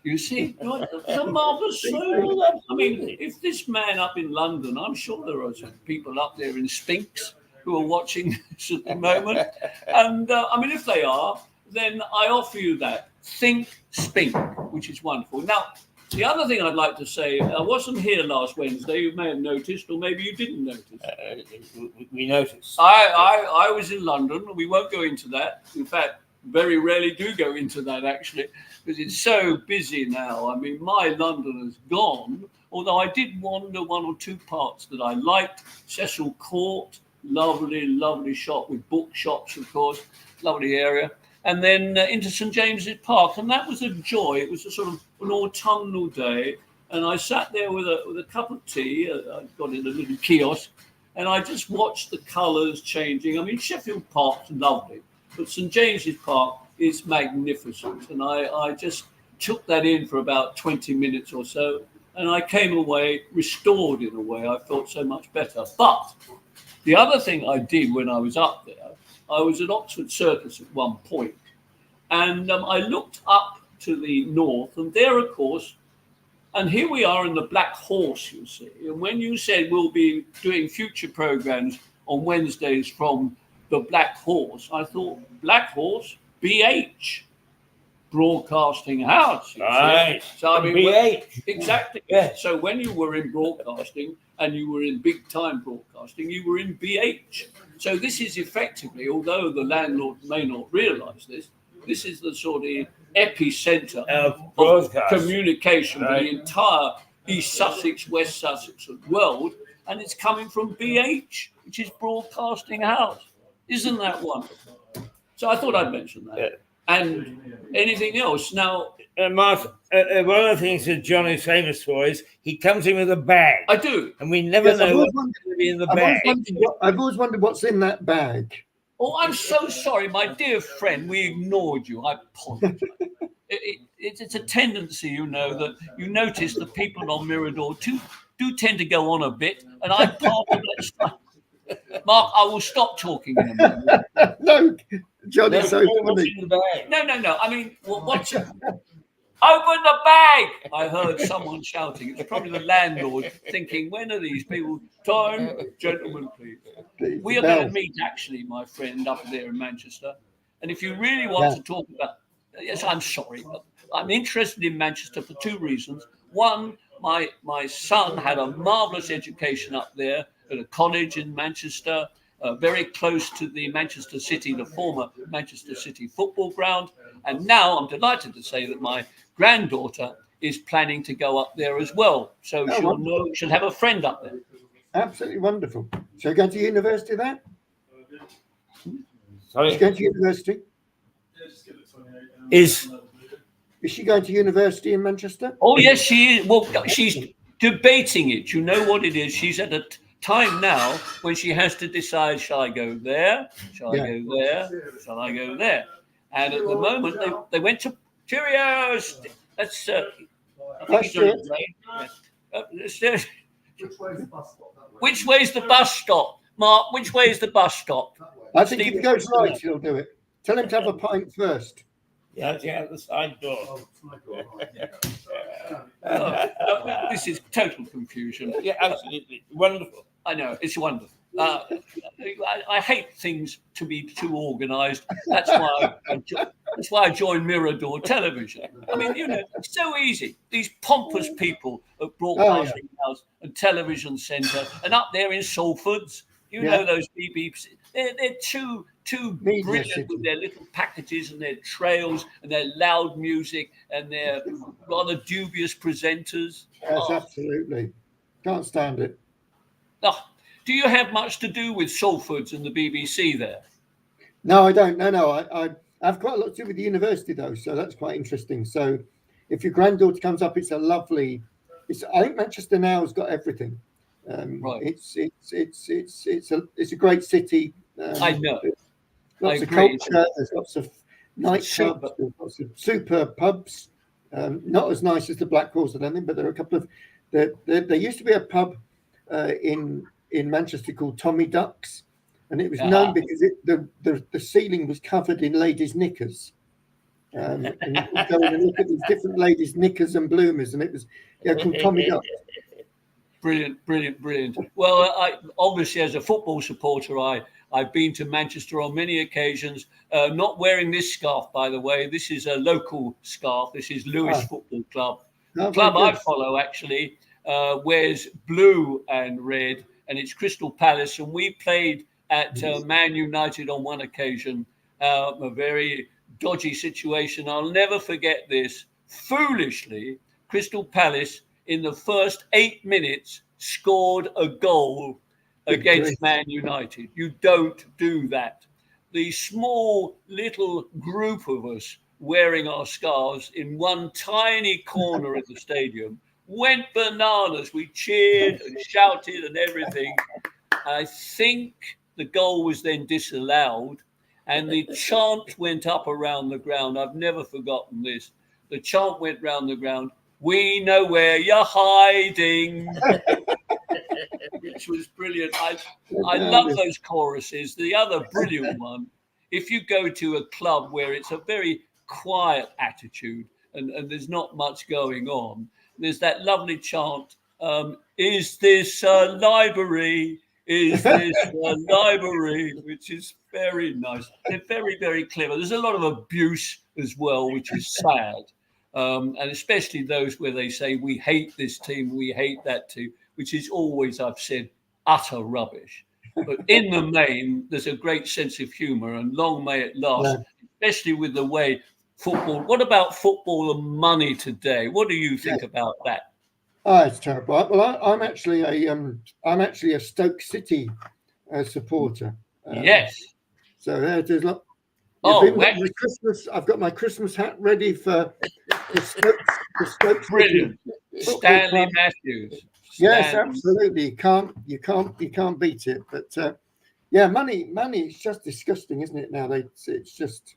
You see, it's a marvelous firm. I mean, if this man up in London, I'm sure there are some people up there in Spinks who are watching this at the moment. And I mean, if they are, then I offer you that. Think Spink, which is wonderful. Now, the other thing I'd like to say, I wasn't here last Wednesday. You may have noticed, or maybe you didn't notice. We noticed. I was in London. We won't go into that. In fact, very rarely do go into that, actually, because it's so busy now. I mean, my London has gone, although I did wander one or two parts that I liked. Cecil Court, lovely shop with bookshops, of course, lovely area. And then into St James's Park, and that was a joy. It was a sort of an autumnal day, and I sat there with a cup of tea. I got in a little kiosk, and I just watched the colours changing. I mean, Sheffield Park's lovely, but St James's Park is magnificent, and I just took that in for about 20 minutes or so, and I came away restored in a way. I felt so much better. But the other thing I did when I was up there, I was at Oxford Circus at one point, and I looked up to the north, and there, of course, and here we are in the Black Horse, you see. And when you said we'll be doing future programs on Wednesdays from the Black Horse, I thought, Black Horse, BH, Broadcasting House. Right. So I mean, BH. exactly. Yeah. So when you were in broadcasting and you were in big time broadcasting, you were in BH. So this is effectively, although the landlord may not realise this is the sort of epicenter of broadcast communication for right. the entire East Sussex, West Sussex world, and it's coming from BH, which is Broadcasting House. Isn't that wonderful? So I thought I'd mention that. Yeah. And anything else? Now, Mark, one of the things that John is famous for is he comes in with a bag, I do. and we never Yes, know what's going to be in the bag. I've always wondered what's in that bag. Oh, I'm so sorry, my dear friend. We ignored you. I apologize. It's a tendency, you know, that you notice the people on Mirador do tend to go on a bit, and I'm part of that. Mark, I will stop talking in a moment. No, John is so What's funny. in the bag? No. I mean, what's it? Open the bag! I heard someone shouting. It's probably the landlord thinking, when are these people? Time, gentlemen, please. We are going to meet, actually, my friend, up there in Manchester. And if you really want to talk about... Yes, I'm sorry, but I'm interested in Manchester for two reasons. One, my son had a marvellous education up there at a college in Manchester, very close to the Manchester City, the former Manchester City football ground. And now I'm delighted to say that my granddaughter is planning to go up there as well. So she'll have a friend up there. Absolutely wonderful. So going to university there? Sorry? She's going to university? Is she going to university in Manchester? Oh, yes, she is. Well, she's debating it. You know what it is? She's at a time now when she has to decide, shall I go there? Shall I go there? Shall I go there? And at the moment, they went to Cheerios. That's which way's the bus stop? Mark, which way is the bus stop? I think if he goes right, he'll do it. Tell him to have a pint first. yeah, the side door. This is total confusion. Yeah, absolutely wonderful. I know, it's wonderful. I hate things to be too organised. That's why I joined Mirador Television. I mean, you know, it's so easy. These pompous people at Broadcasting House and Television Centre, and up there in Salfords, you know those BBC. They're too brilliant with their little packages and their trails and their loud music and their rather dubious presenters. Yes, absolutely. Can't stand it. Oh, do you have much to do with Salfords and the BBC there? No, I don't. No. I have quite a lot to do with the university though, so that's quite interesting. So, if your granddaughter comes up, it's a lovely. I think Manchester now has got everything. Right. It's a great city. I know. Lots of culture. There's lots of nightclubs. There's lots of super pubs. Not as nice as the Black Horse, I don't think, but there are a couple of. There used to be a pub in Manchester called Tommy Duck's, and it was known because the ceiling was covered in ladies' knickers. And you could go in and look at these different ladies' knickers and bloomers, and it was called Tommy Duck. Brilliant. Well, I obviously, as a football supporter, I've been to Manchester on many occasions, not wearing this scarf, by the way. This is a local scarf. This is Lewes Football Club. The club I follow, actually, wears blue and red, and it's Crystal Palace. And we played at Man United on one occasion, a very dodgy situation. I'll never forget this. Foolishly, Crystal Palace, in the first 8 minutes, scored a goal against Man United. You don't do that. The small little group of us wearing our scarves in one tiny corner of the stadium went bananas. We cheered and shouted and everything. I think the goal was then disallowed, and the chant went up around the ground. I've never forgotten this. The chant went round the ground, "We know where you're hiding," which was brilliant. I love those choruses. The other brilliant one, if you go to a club where it's a very quiet attitude and there's not much going on, there's that lovely chant, "Is this a library? Is this a library?" which is very nice. They're very, very clever. There's a lot of abuse as well, which is sad. And especially those where they say, "We hate this team, we hate that team," which is always, I've said, utter rubbish. But in the main, there's a great sense of humour, and long may it last, especially with the way football. What about football and money today? What do you think about that? Oh, it's terrible. Well, I'm actually a Stoke City supporter. Yes. So there's lot. I've got my Christmas hat ready for Stoke Brilliant. City. Stanley Matthews. Yes, absolutely. You can't beat it. But money is just disgusting, isn't it? Now it's just,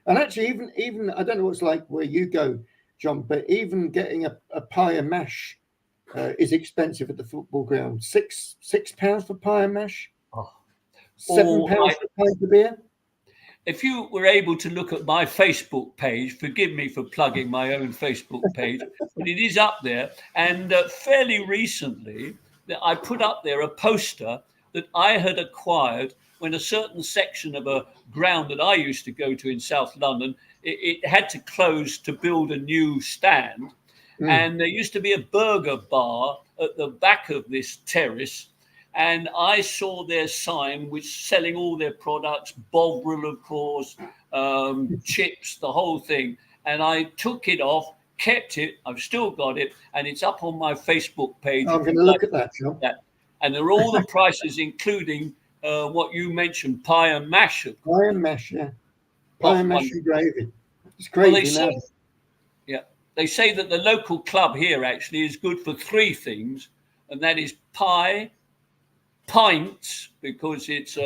and actually even I don't know what it's like where you go, John, but even getting a pie and mash is expensive at the football ground. £6 for pie and mash. £7 for a pint of beer. If you were able to look at my Facebook page, forgive me for plugging my own Facebook page, but it is up there. And fairly recently, I put up there a poster that I had acquired when a certain section of a ground that I used to go to in South London, it had to close to build a new stand. And there used to be a burger bar at the back of this terrace. And I saw their sign, which selling all their products, Bovril, of course, chips, the whole thing. And I took it off, kept it. I've still got it, and it's up on my Facebook page. I'm going to look at that, John. And there are all the prices, including what you mentioned, pie and mash. Pie and mash, yeah. Pie and mash and gravy. It's crazy now. They say that the local club here actually is good for three things, and that is pie, pints, because it's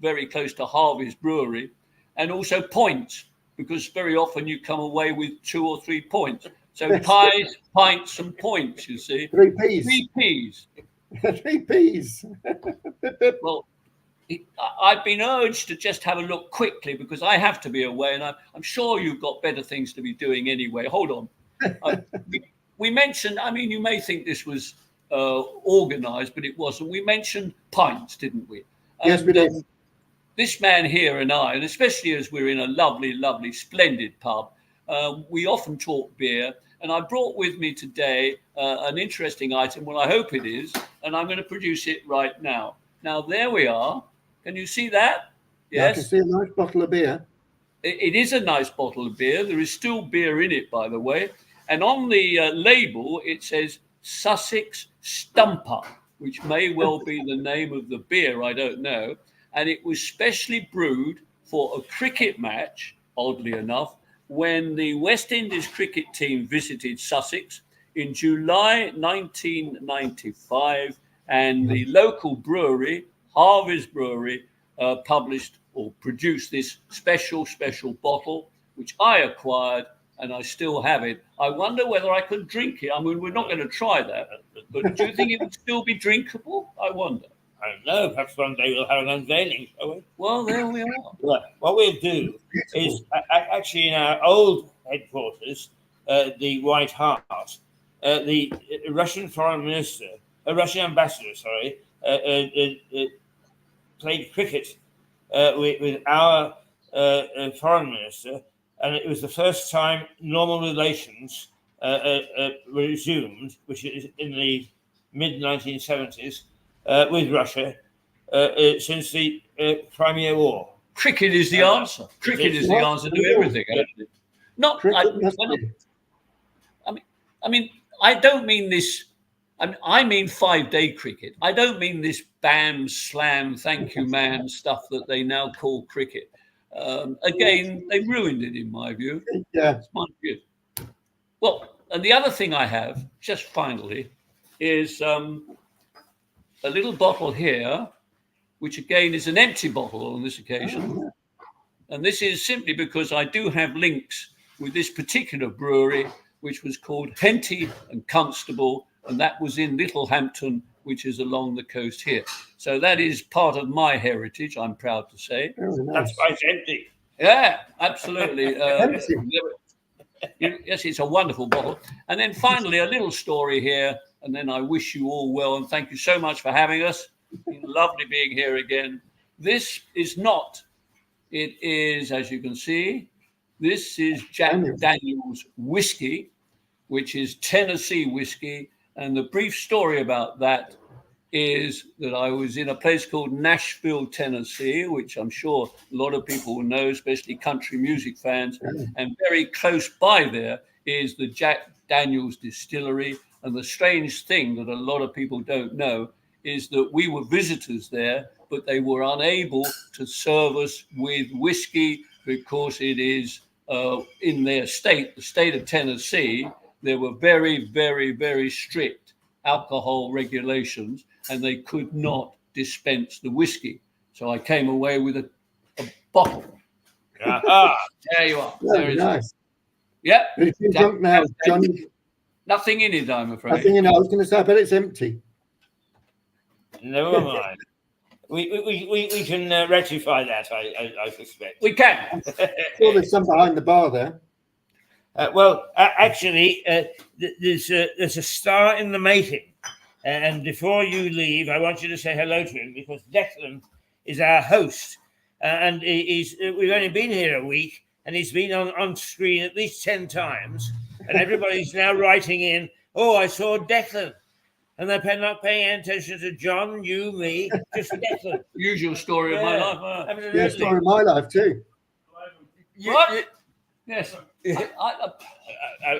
very close to Harvey's brewery, and also points, because very often you come away with 2 or 3 points. So pies, pints, and points, you see. 3 P's. 3 P's. 3 P's. Well, I've been urged to just have a look quickly because I have to be away, and I'm sure you've got better things to be doing anyway. Hold on. We mentioned, I mean, you may think this was organised, but it wasn't. We mentioned pints, didn't we? Yes, we did. This man here and I, and especially as we're in a lovely, lovely, splendid pub, we often talk beer. And I brought with me today an interesting item. Well, I hope it is. And I'm going to produce it right now. Now, there we are. Can you see that? Yes. Yeah, I can see a nice bottle of beer. It is a nice bottle of beer. There is still beer in it, by the way. And on the label, it says Sussex Stumper, which may well be the name of the beer. I don't know. And it was specially brewed for a cricket match, oddly enough, when the West Indies cricket team visited Sussex in July 1995. And the local brewery, Harvey's Brewery, published or produced this special bottle, which I acquired, and I still have it. I wonder whether I could drink it. I mean, we're not going to try that, but do you think it would still be drinkable? I wonder. I don't know. Perhaps one day we'll have an unveiling, shall we? Well, there we are. Well, what we'll do is actually in our old headquarters, the White Hart, the Russian Russian ambassador, played cricket with our foreign minister, and it was the first time normal relations were resumed, which is in the mid-1970s, with Russia since the Crimea War. Cricket is the answer. Cricket is the answer to everything. Actually. I mean, I don't mean this I mean 5-day cricket. I don't mean this bam, slam, thank you, man stuff that they now call cricket. Again, they ruined it in my view. Yeah. It's my view. Well, and the other thing I have, just finally, is a little bottle here, which again is an empty bottle on this occasion. And this is simply because I do have links with this particular brewery, which was called Henty and Constable, and that was in Littlehampton, which is along the coast here. So that is part of my heritage, I'm proud to say. Very nice. That's why it's empty. Yeah, absolutely. Empty. Yes, it's a wonderful bottle. And then finally, a little story here, and then I wish you all well, and thank you so much for having us. It's been lovely being here again. This is not, it is, as you can see, this is Jack Daniel's whiskey, which is Tennessee whiskey. And the brief story about that is that I was in a place called Nashville, Tennessee, which I'm sure a lot of people will know, especially country music fans. And very close by there is the Jack Daniel's distillery. And the strange thing that a lot of people don't know is that we were visitors there, but they were unable to serve us with whiskey because it is in their state, the state of Tennessee. There were very, very, very strict alcohol regulations, and they could not dispense the whiskey. So I came away with a bottle. Aha. There you are. Very There it is. nice. Yeah. But if you're drunk now, Johnny, Nothing in it, I'm afraid. I think, I was going to say, I bet it's empty. Never mind. We can rectify that, I suspect. We can. Sure, there's some behind the bar there. Actually, there's a star in the making. And before you leave, I want you to say hello to him because Declan is our host. And we've only been here a week, and he's been on screen at least 10 times. And everybody's now writing in, oh, I saw Declan. And they're not paying attention to John, you, me, just Declan. Usual story of my life. Absolutely. Yeah, story of my life too. What? Yes.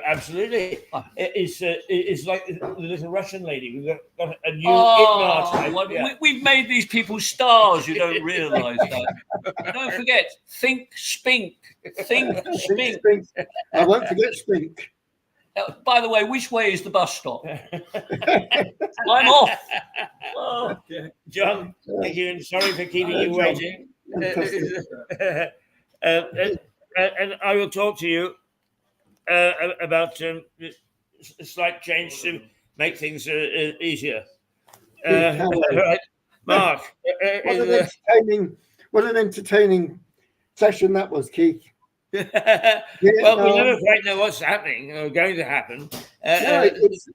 Absolutely. It's like the little Russian lady. We've got a new We've made these people stars. You don't realise that. Don't forget, think Spink. Think Spink. Spink. I won't forget Spink. By the way, which way is the bus stop? I'm off. Oh. John, thank you, and sorry for keeping you waiting. And I will talk to you about a slight change to make things easier. Right, Mark. What an entertaining session that was, Keith. We never quite know what's happening or going to happen. It's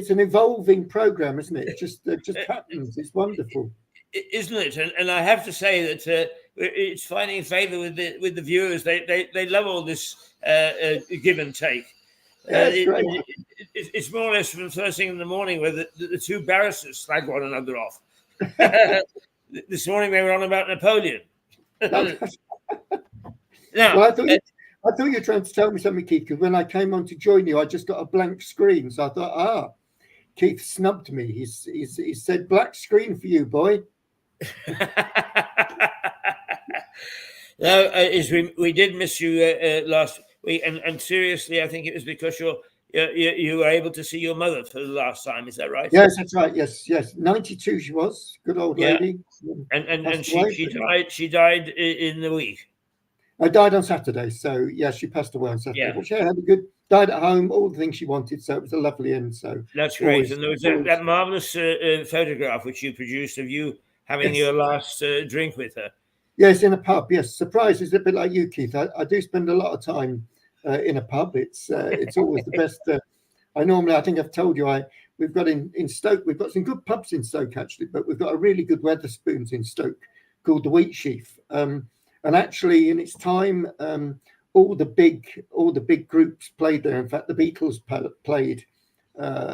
an evolving program, isn't it? It just happens. It's wonderful, isn't it? And I have to say that it's finding favour with the viewers. They love all this give and take. It's more or less from first thing in the morning where the two barristers slag one another off. This morning they were on about Napoleon. Now, well, I thought you were trying to tell me something, Keith, because when I came on to join you, I just got a blank screen. So I thought, Keith snubbed me. He said, black screen for you, boy. No, we did miss you last week, and seriously, I think it was because you were able to see your mother for the last time. Is that right? Yes, that's right. Yes. 92 she was. Good old lady. And she died in the week. I died on Saturday, so yeah, she passed away on Saturday. Yeah. But she had died at home, all the things she wanted, so it was a lovely end. So that's great. And there was that marvelous photograph which you produced of you having your last drink with her. Yes, in a pub. Yes, surprise is a bit like you, Keith. I do spend a lot of time in a pub. It's always the best. I think I've told you we've got in Stoke. We've got some good pubs in Stoke actually, but we've got a really good Wetherspoons in Stoke called the Wheat Sheaf. And actually, in its time, all the big groups played there. In fact, the Beatles played at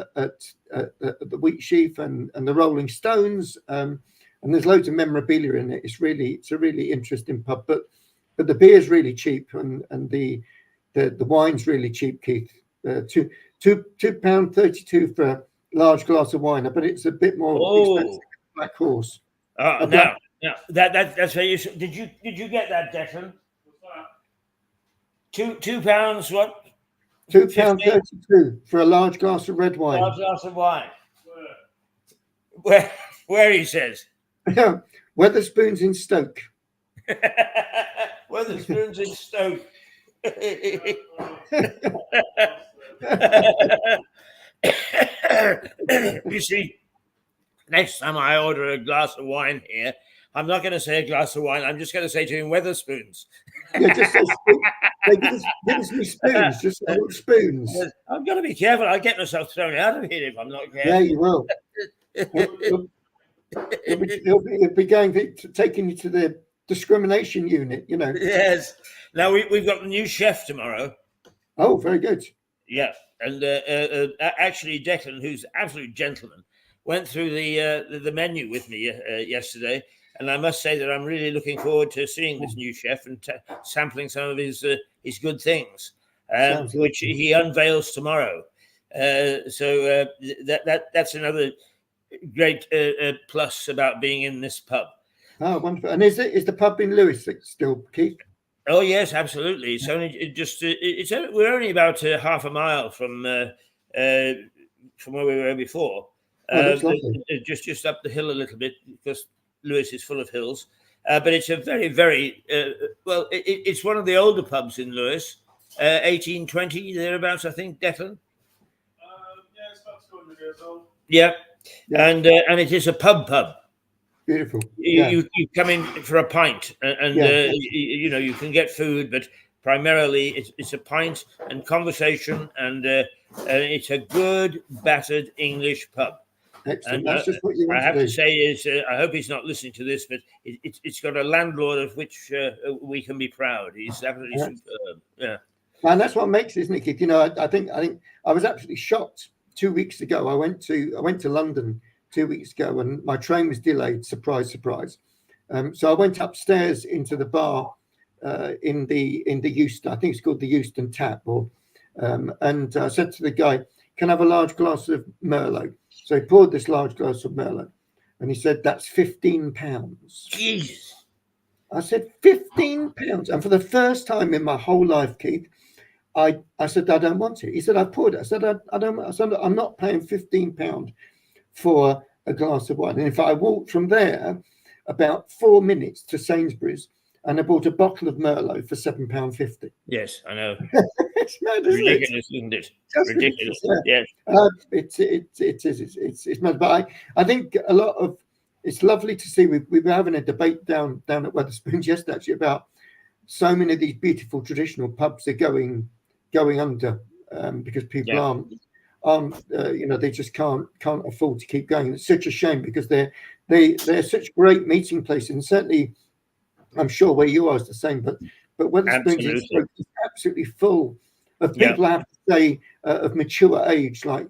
the Wheat Sheaf and the Rolling Stones. And there's loads of memorabilia in it. It's a really interesting pub. But the beer's really cheap, and the wine's really cheap, Keith. £2.32 large glass of wine, but it's a bit more expensive than Black Horse. Now that's where you did you get that, Declan? £2 what? £2.32 for a large glass of red wine. Large glass of wine. Where he says. Weatherspoons in Stoke. Weatherspoons in Stoke. You see, next time I order a glass of wine here, I'm not going to say a glass of wine. I'm just going to say to him, Weatherspoons. Yeah, just say spoons. Give us me spoons. Just I want spoons. I've got to be careful. I'll get myself thrown out of here if I'm not careful. Yeah, you will. He'll be taking you to the discrimination unit, you know. Yes. Now we've got the new chef tomorrow. Oh, very good. Yeah, and actually Declan, who's an absolute gentleman, went through the menu with me yesterday, and I must say that I'm really looking forward to seeing this new chef and sampling some of his good things, which he unveils tomorrow. So that's another great plus about being in this pub. Oh, wonderful! And is the pub in Lewes still, Keith? Oh yes, absolutely. It's only we're only about half a mile from where we were before. Just up the hill a little bit, because Lewes is full of hills. But it's a very, very well. It's one of the older pubs in Lewes, 1820 thereabouts, I think. Declan. Yeah, it's about 200 years old. Yeah. And it is a pub. Beautiful. You come in for a pint, and you can get food, but primarily it's a pint and conversation, and it's a good battered English pub. Excellent. And that's just what you want I have to to say is I hope he's not listening to this, but it's got a landlord of which we can be proud. He's absolutely superb. Yeah. And that's what makes it, isn't it, Keith? You know, I think I was absolutely shocked 2 weeks ago. I went to London 2 weeks ago, and my train was delayed. Surprise. So I went upstairs into the bar in the Euston. I think it's called the Euston Tap, and I said to the guy, "Can I have a large glass of Merlot?" So he poured this large glass of Merlot, and he said, "That's £15." Jeez. I said, £15, and for the first time in my whole life, Keith, I said, "I don't want it." He said, "I poured it." I said, I don't. I said, "I'm not paying £15 for a glass of wine." And in fact, I walked from there about 4 minutes to Sainsbury's, and I bought a bottle of Merlot for £7.50. Yes, I know. It's mad, isn't Ridiculous, isn't it? Just Ridiculous. yeah. Yes. It's mad. But I think a lot of it's lovely to see. We were having a debate down at Wetherspoons yesterday actually about so many of these beautiful traditional pubs are going under because people aren't they just can't afford to keep going. It's such a shame because they're such great meeting places, and certainly I'm sure where you are is the same. But Wetherspoons is absolutely full of people. I have to say of mature age, like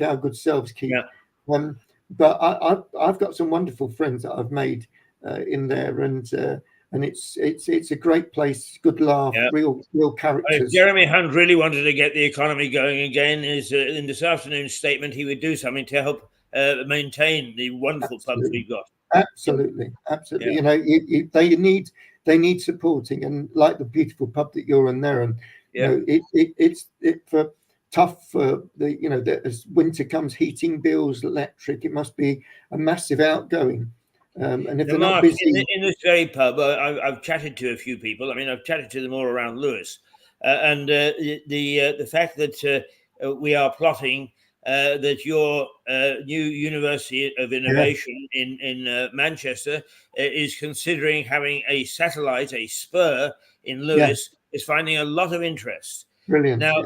our good selves, Keith. Yeah. But I've got some wonderful friends that I've made in there, and it's a great place. Good laugh, real characters. Jeremy Hunt really wanted to get the economy going again. Is in this afternoon's statement he would do something to help maintain the wonderful pubs we've got. Absolutely. Yeah. You know, they need supporting, and like the beautiful pub that you're in there, and you know, it's for tough for as winter comes, heating bills, electric. It must be a massive outgoing. And if they're not busy in this very pub, I've chatted to a few people. I mean, I've chatted to them all around Lewes, and the fact that we are plotting that your new University of Innovation in Manchester is considering having a satellite, a spur in Lewes, is finding a lot of interest. Brilliant. Now,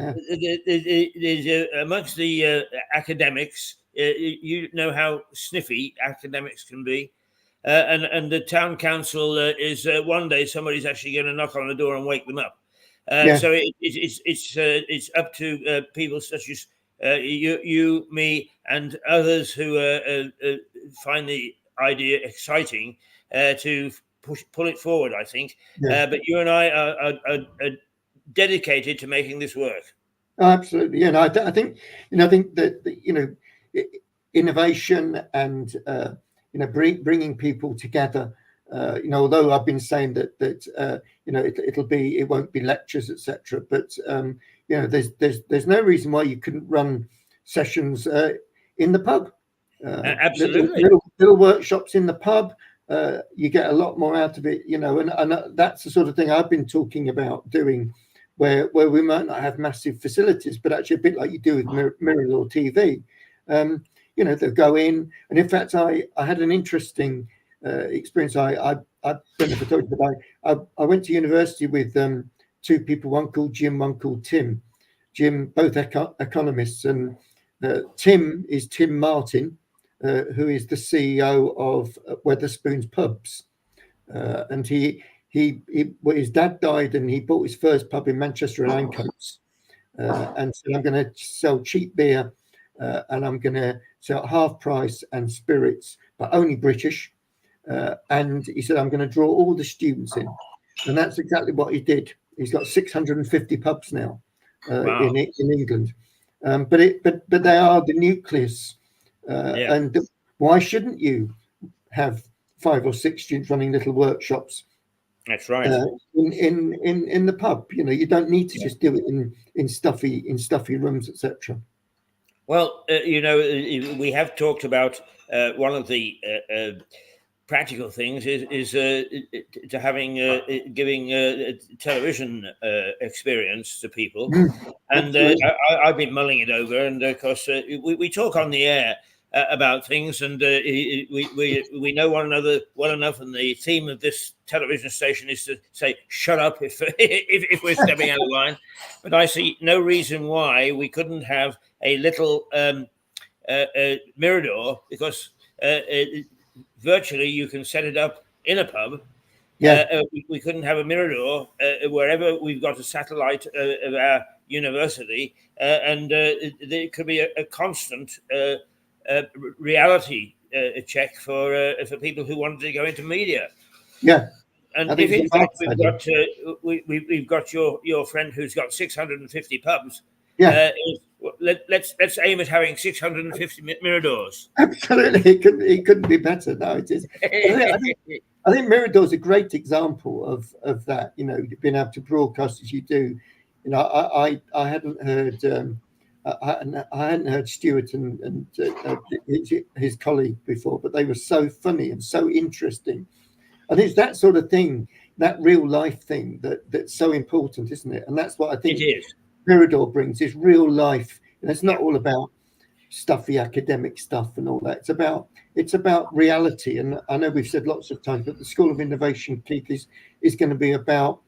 amongst the academics, you know how sniffy academics can be. And the town council is one day somebody's actually going to knock on the door and wake them up. So it's up to people such as you, me, and others who find the idea exciting to pull it forward. I think, but you and I are dedicated to making this work. Absolutely, I think that innovation and bringing people together. Although I've been saying that it won't be lectures, etc. But there's no reason why you couldn't run sessions in the pub. Absolutely. Little workshops in the pub. You get a lot more out of it, and that's the sort of thing I've been talking about doing, where we might not have massive facilities, but actually a bit like you do with Mirador TV. They'll go in, and in fact, I had an interesting experience. I don't know if I told you, but I went to university with two people, one called Jim, one called Tim. Jim, both economists, and Tim is Tim Martin, who is the CEO of Wetherspoons Pubs, and his dad died, and he bought his first pub in Manchester and Ancoats, and said, "I'm going to sell cheap beer, and I'm going to sell half price and spirits, but only British." And he said, "I'm going to draw all the students in," and that's exactly what he did. He's got 650 pubs now in England, but they are the nucleus. And why shouldn't you have 5 or 6 students running little workshops? That's right. In the pub, you don't need to just do it in stuffy rooms, etc. Well, we have talked about one of the practical things is to having giving television experience to people, and I've been mulling it over, and of course we talk on the air about things, and we know one another well enough, and the theme of this television station is to say shut up if we're stepping out of line, but I see no reason why we couldn't have a little Mirador, because virtually you can set it up in a pub. We couldn't have a Mirador wherever we've got a satellite of our university, and there could be a constant reality check for people who wanted to go into media. And if in fact we've got your friend who's got 650 pubs, let's aim at having 650 Miradors. Absolutely, it couldn't be better. No, it is. I think Mirador is a great example of that. Being able to broadcast as you do. I hadn't heard. I hadn't heard Stewart and his colleague before, but they were so funny and so interesting. And it's that sort of thing, that real life thing that's so important, isn't it? And that's what I think it is. Mirador brings is real life. And it's not all about stuffy academic stuff and all that. It's about reality. And I know we've said lots of times, but the School of Innovation, Keith, is going to be about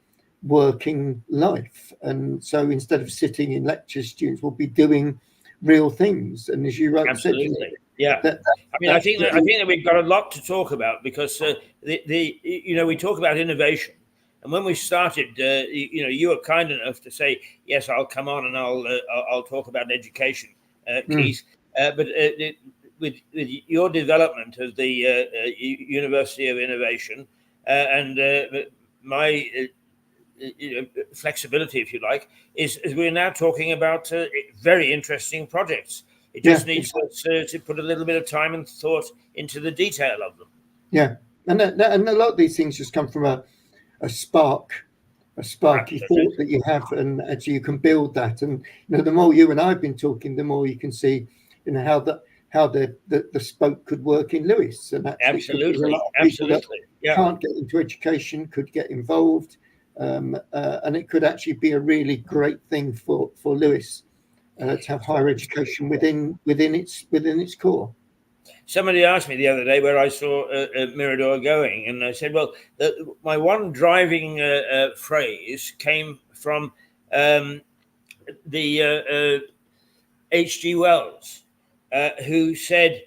working life. And so instead of sitting in lectures, students will be doing real things. And as you rightly said, I think that we've got a lot to talk about, because we talk about innovation, and when we started, you were kind enough to say, yes, I'll come on and I'll talk about education, Keith. But with your development of the University of Innovation and my flexibility, if you like, is we're now talking about very interesting projects. It just needs to put a little bit of time and thought into the detail of them. Yeah, and a lot of these things just come from a sparky thought that you have, and actually you can build that. And the more you and I've been talking, the more you can see, how the spoke could work in Lewes. And absolutely, can't get into education could get involved. And it could actually be a really great thing for Lewes to have higher education within its core. Somebody asked me the other day where I saw Mirador going, and I said, well, my one driving phrase came from the H.G. Wells, who said,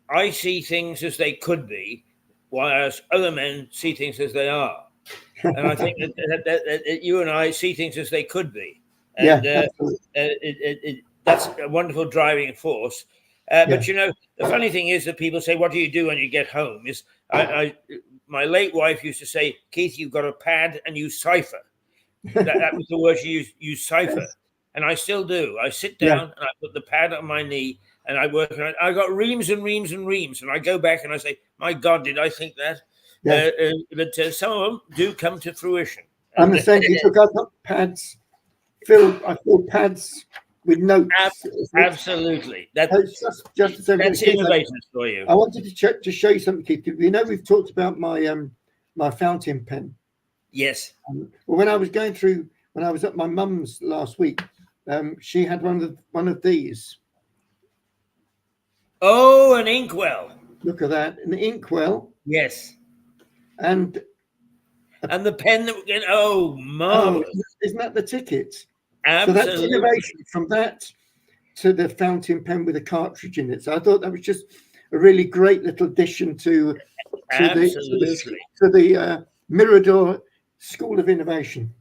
I see things as they could be, whereas other men see things as they are. And I think that you and I see things as they could be. And that's a wonderful driving force. But the funny thing is that people say, what do you do when you get home? Is my late wife used to say, Keith, you've got a pad and you cipher. That was the word she used, you cipher. And I still do. I sit down and I put the pad on my knee and I work on it. I got reams and reams and reams, and I go back and I say, "My God, did I think that?" Yeah. But some of them do come to fruition. I'm the same. Look, I've got pads filled. I fill pads with notes. Absolutely, Just so that's innovators for you. I wanted to show you something, Keith. You know, we've talked about my fountain pen. Yes. Well, when I was at my mum's last week, she had one of these. Oh, an inkwell. Look at that, an inkwell. Yes. And the pen that we get. Oh, marvelous! Isn't that the ticket? Absolutely. So that's innovation from that to the fountain pen with a cartridge in it. So I thought that was just a really great little addition to the Mirador School of Innovation.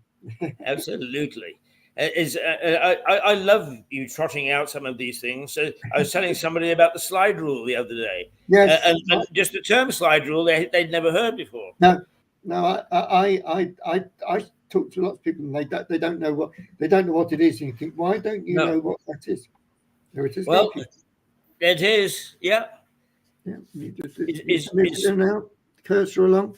Absolutely. I love you trotting out some of these things. So I was telling somebody about the slide rule the other day. Yes, and just the term slide rule they'd never heard before. No, I talk to lots of people and they don't know what it is. And you think, why don't you know what that is? There it is. Well, it is. Yeah. Yeah. You just now cursor along.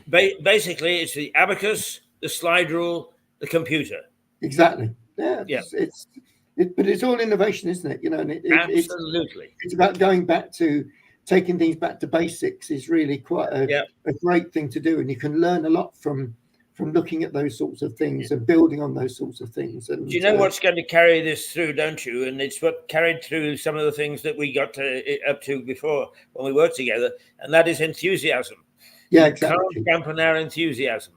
Basically, it's the abacus, the slide rule, the computer. Exactly. Yeah. But it's all innovation, isn't it? You know, and absolutely. It's about going back to taking things back to basics is really quite a great thing to do, and you can learn a lot from looking at those sorts of things and building on those sorts of things. And do you know what's going to carry this through, don't you? And it's what carried through some of the things that we got up to before when we worked together, and that is enthusiasm. Yeah, exactly. Can't dampen our enthusiasm.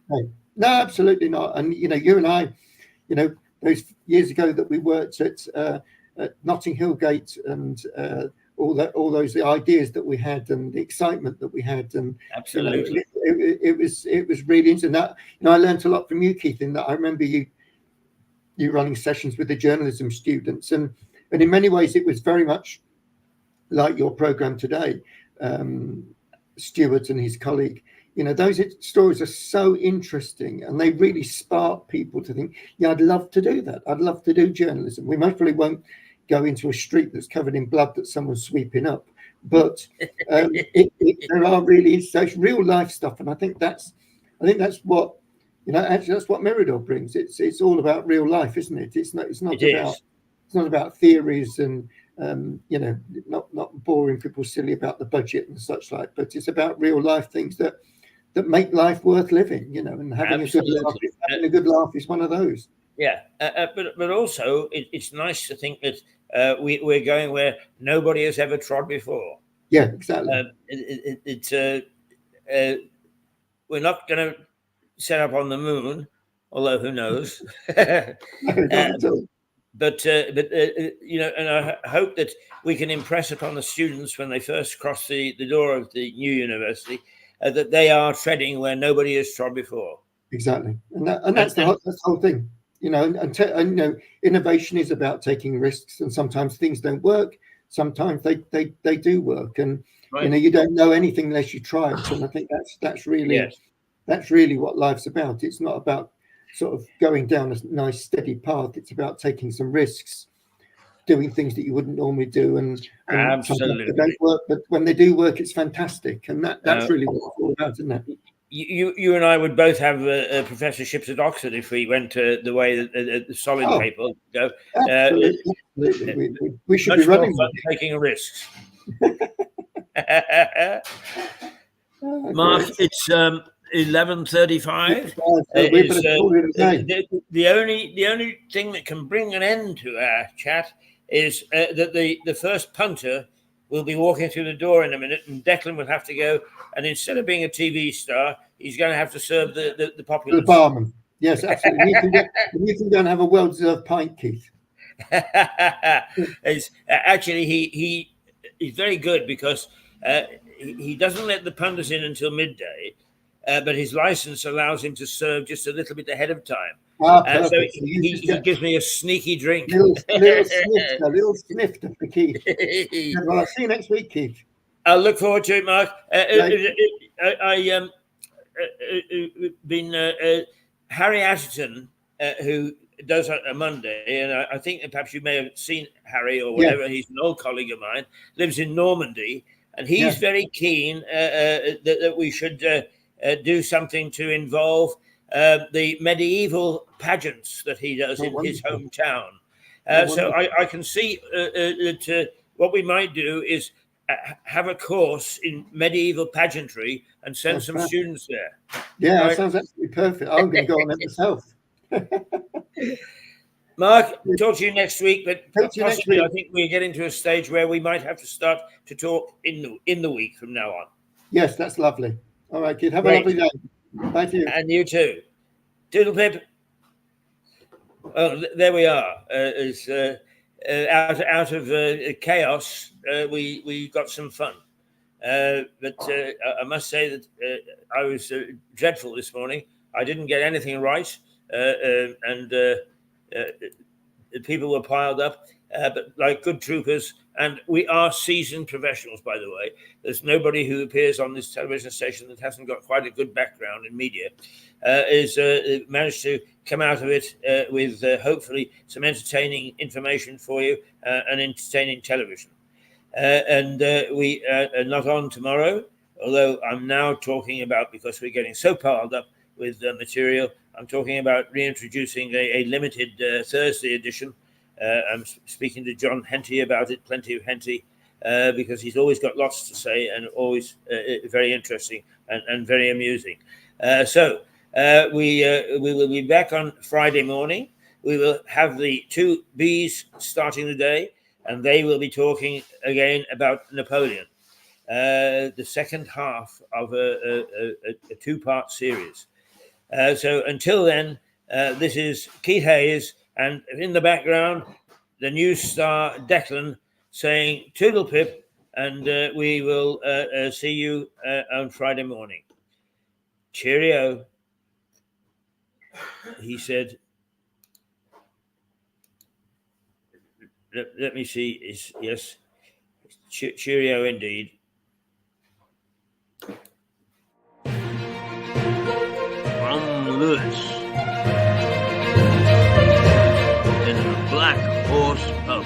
No, absolutely not. And you know, you and I, you know, those years ago that we worked at Notting Hill Gate and all those ideas that we had and the excitement that we had, and absolutely, it was really interesting. That, you know, I learned a lot from you, Keith. In that, I remember you running sessions with the journalism students, and in many ways it was very much like your program today. Stewart and his colleague, you know, those stories are so interesting, and they really spark people to think, yeah, I'd love to do that. I'd love to do journalism. We most probably won't go into a street that's covered in blood that someone's sweeping up, but there are really, it's real life stuff, and I think that's what, you know, actually that's what Mirador brings. It's all about real life, isn't it? It's not about theories and you know, not boring people silly about the budget and such like, but it's about real life things that make life worth living, you know, and having a good laugh is one of those. Yeah, but also it's nice to think that we're going where nobody has ever trod before. Yeah, exactly. We're not going to set up on the moon, although who knows. But you know, and I hope that we can impress upon the students when they first cross the door of the new university that they are treading where nobody has trod before. Exactly, and that's the whole thing. You know, and you know, innovation is about taking risks, and sometimes things don't work. Sometimes they do work, and you know, you don't know anything unless you try it. And I think that's really what life's about. It's not about sort of going down a nice steady path. It's about taking some risks, doing things that you wouldn't normally do, and absolutely they don't work, but when they do work, it's fantastic, and that's really what it's all about, isn't it? You and I would both have professorships at Oxford if we went the way that the solid people go. Absolutely. We should be running fun taking risks. Mark, it's 11:35. The only thing that can bring an end to our chat is that the first punter will be walking through the door in a minute, and Declan will have to go. And instead of being a TV star, he's going to have to serve the populace. The barman. Yes, absolutely. You can go and have a well-deserved pint, Keith. Actually, he's very good because he doesn't let the punters in until midday, but his license allows him to serve just a little bit ahead of time. So he gives me a sneaky drink. Little snifter for Keith. Well, I'll see you next week, Keith. I'll look forward to it, Mark. Harry Atherton, who does a Monday, and I think that perhaps you may have seen Harry or whatever. Yeah. He's an old colleague of mine, lives in Normandy, and he's very keen that we should do something to involve the medieval pageants that he does in his hometown. So I can see that what we might do is have a course in medieval pageantry and send some students there. Yeah, right? That sounds absolutely perfect. I'm going to go on it myself. Mark, talk to you next week, but possibly I think we're getting to a stage where we might have to start to talk in the week from now on. Yes, that's lovely. All right, kid. Have a lovely day. Thank you. And you too. Doodle pip. Oh, there we are. Out of chaos, we got some fun. But I must say that I was dreadful this morning. I didn't get anything right, and people were piled up. But like good troopers, and we are seasoned professionals, by the way. There's nobody who appears on this television station that hasn't got quite a good background in media. Is managed to come out of it with hopefully some entertaining information for you and entertaining television. And we are not on tomorrow, although I'm now talking about, because we're getting so piled up with material, I'm talking about reintroducing a limited Thursday edition. I'm speaking to John Henty about it, plenty of Henty, because he's always got lots to say and always very interesting and very amusing. So we will be back on Friday morning. We will have the two Bs starting the day, and they will be talking again about Napoleon, the second half of a two-part series. So until then, this is Keith Hayes, and in the background, the news star Declan saying toodle pip, and we will see you on Friday morning. Cheerio, he said. Let me see. Yes, cheerio indeed. From Lewis in the Black Horse Pub.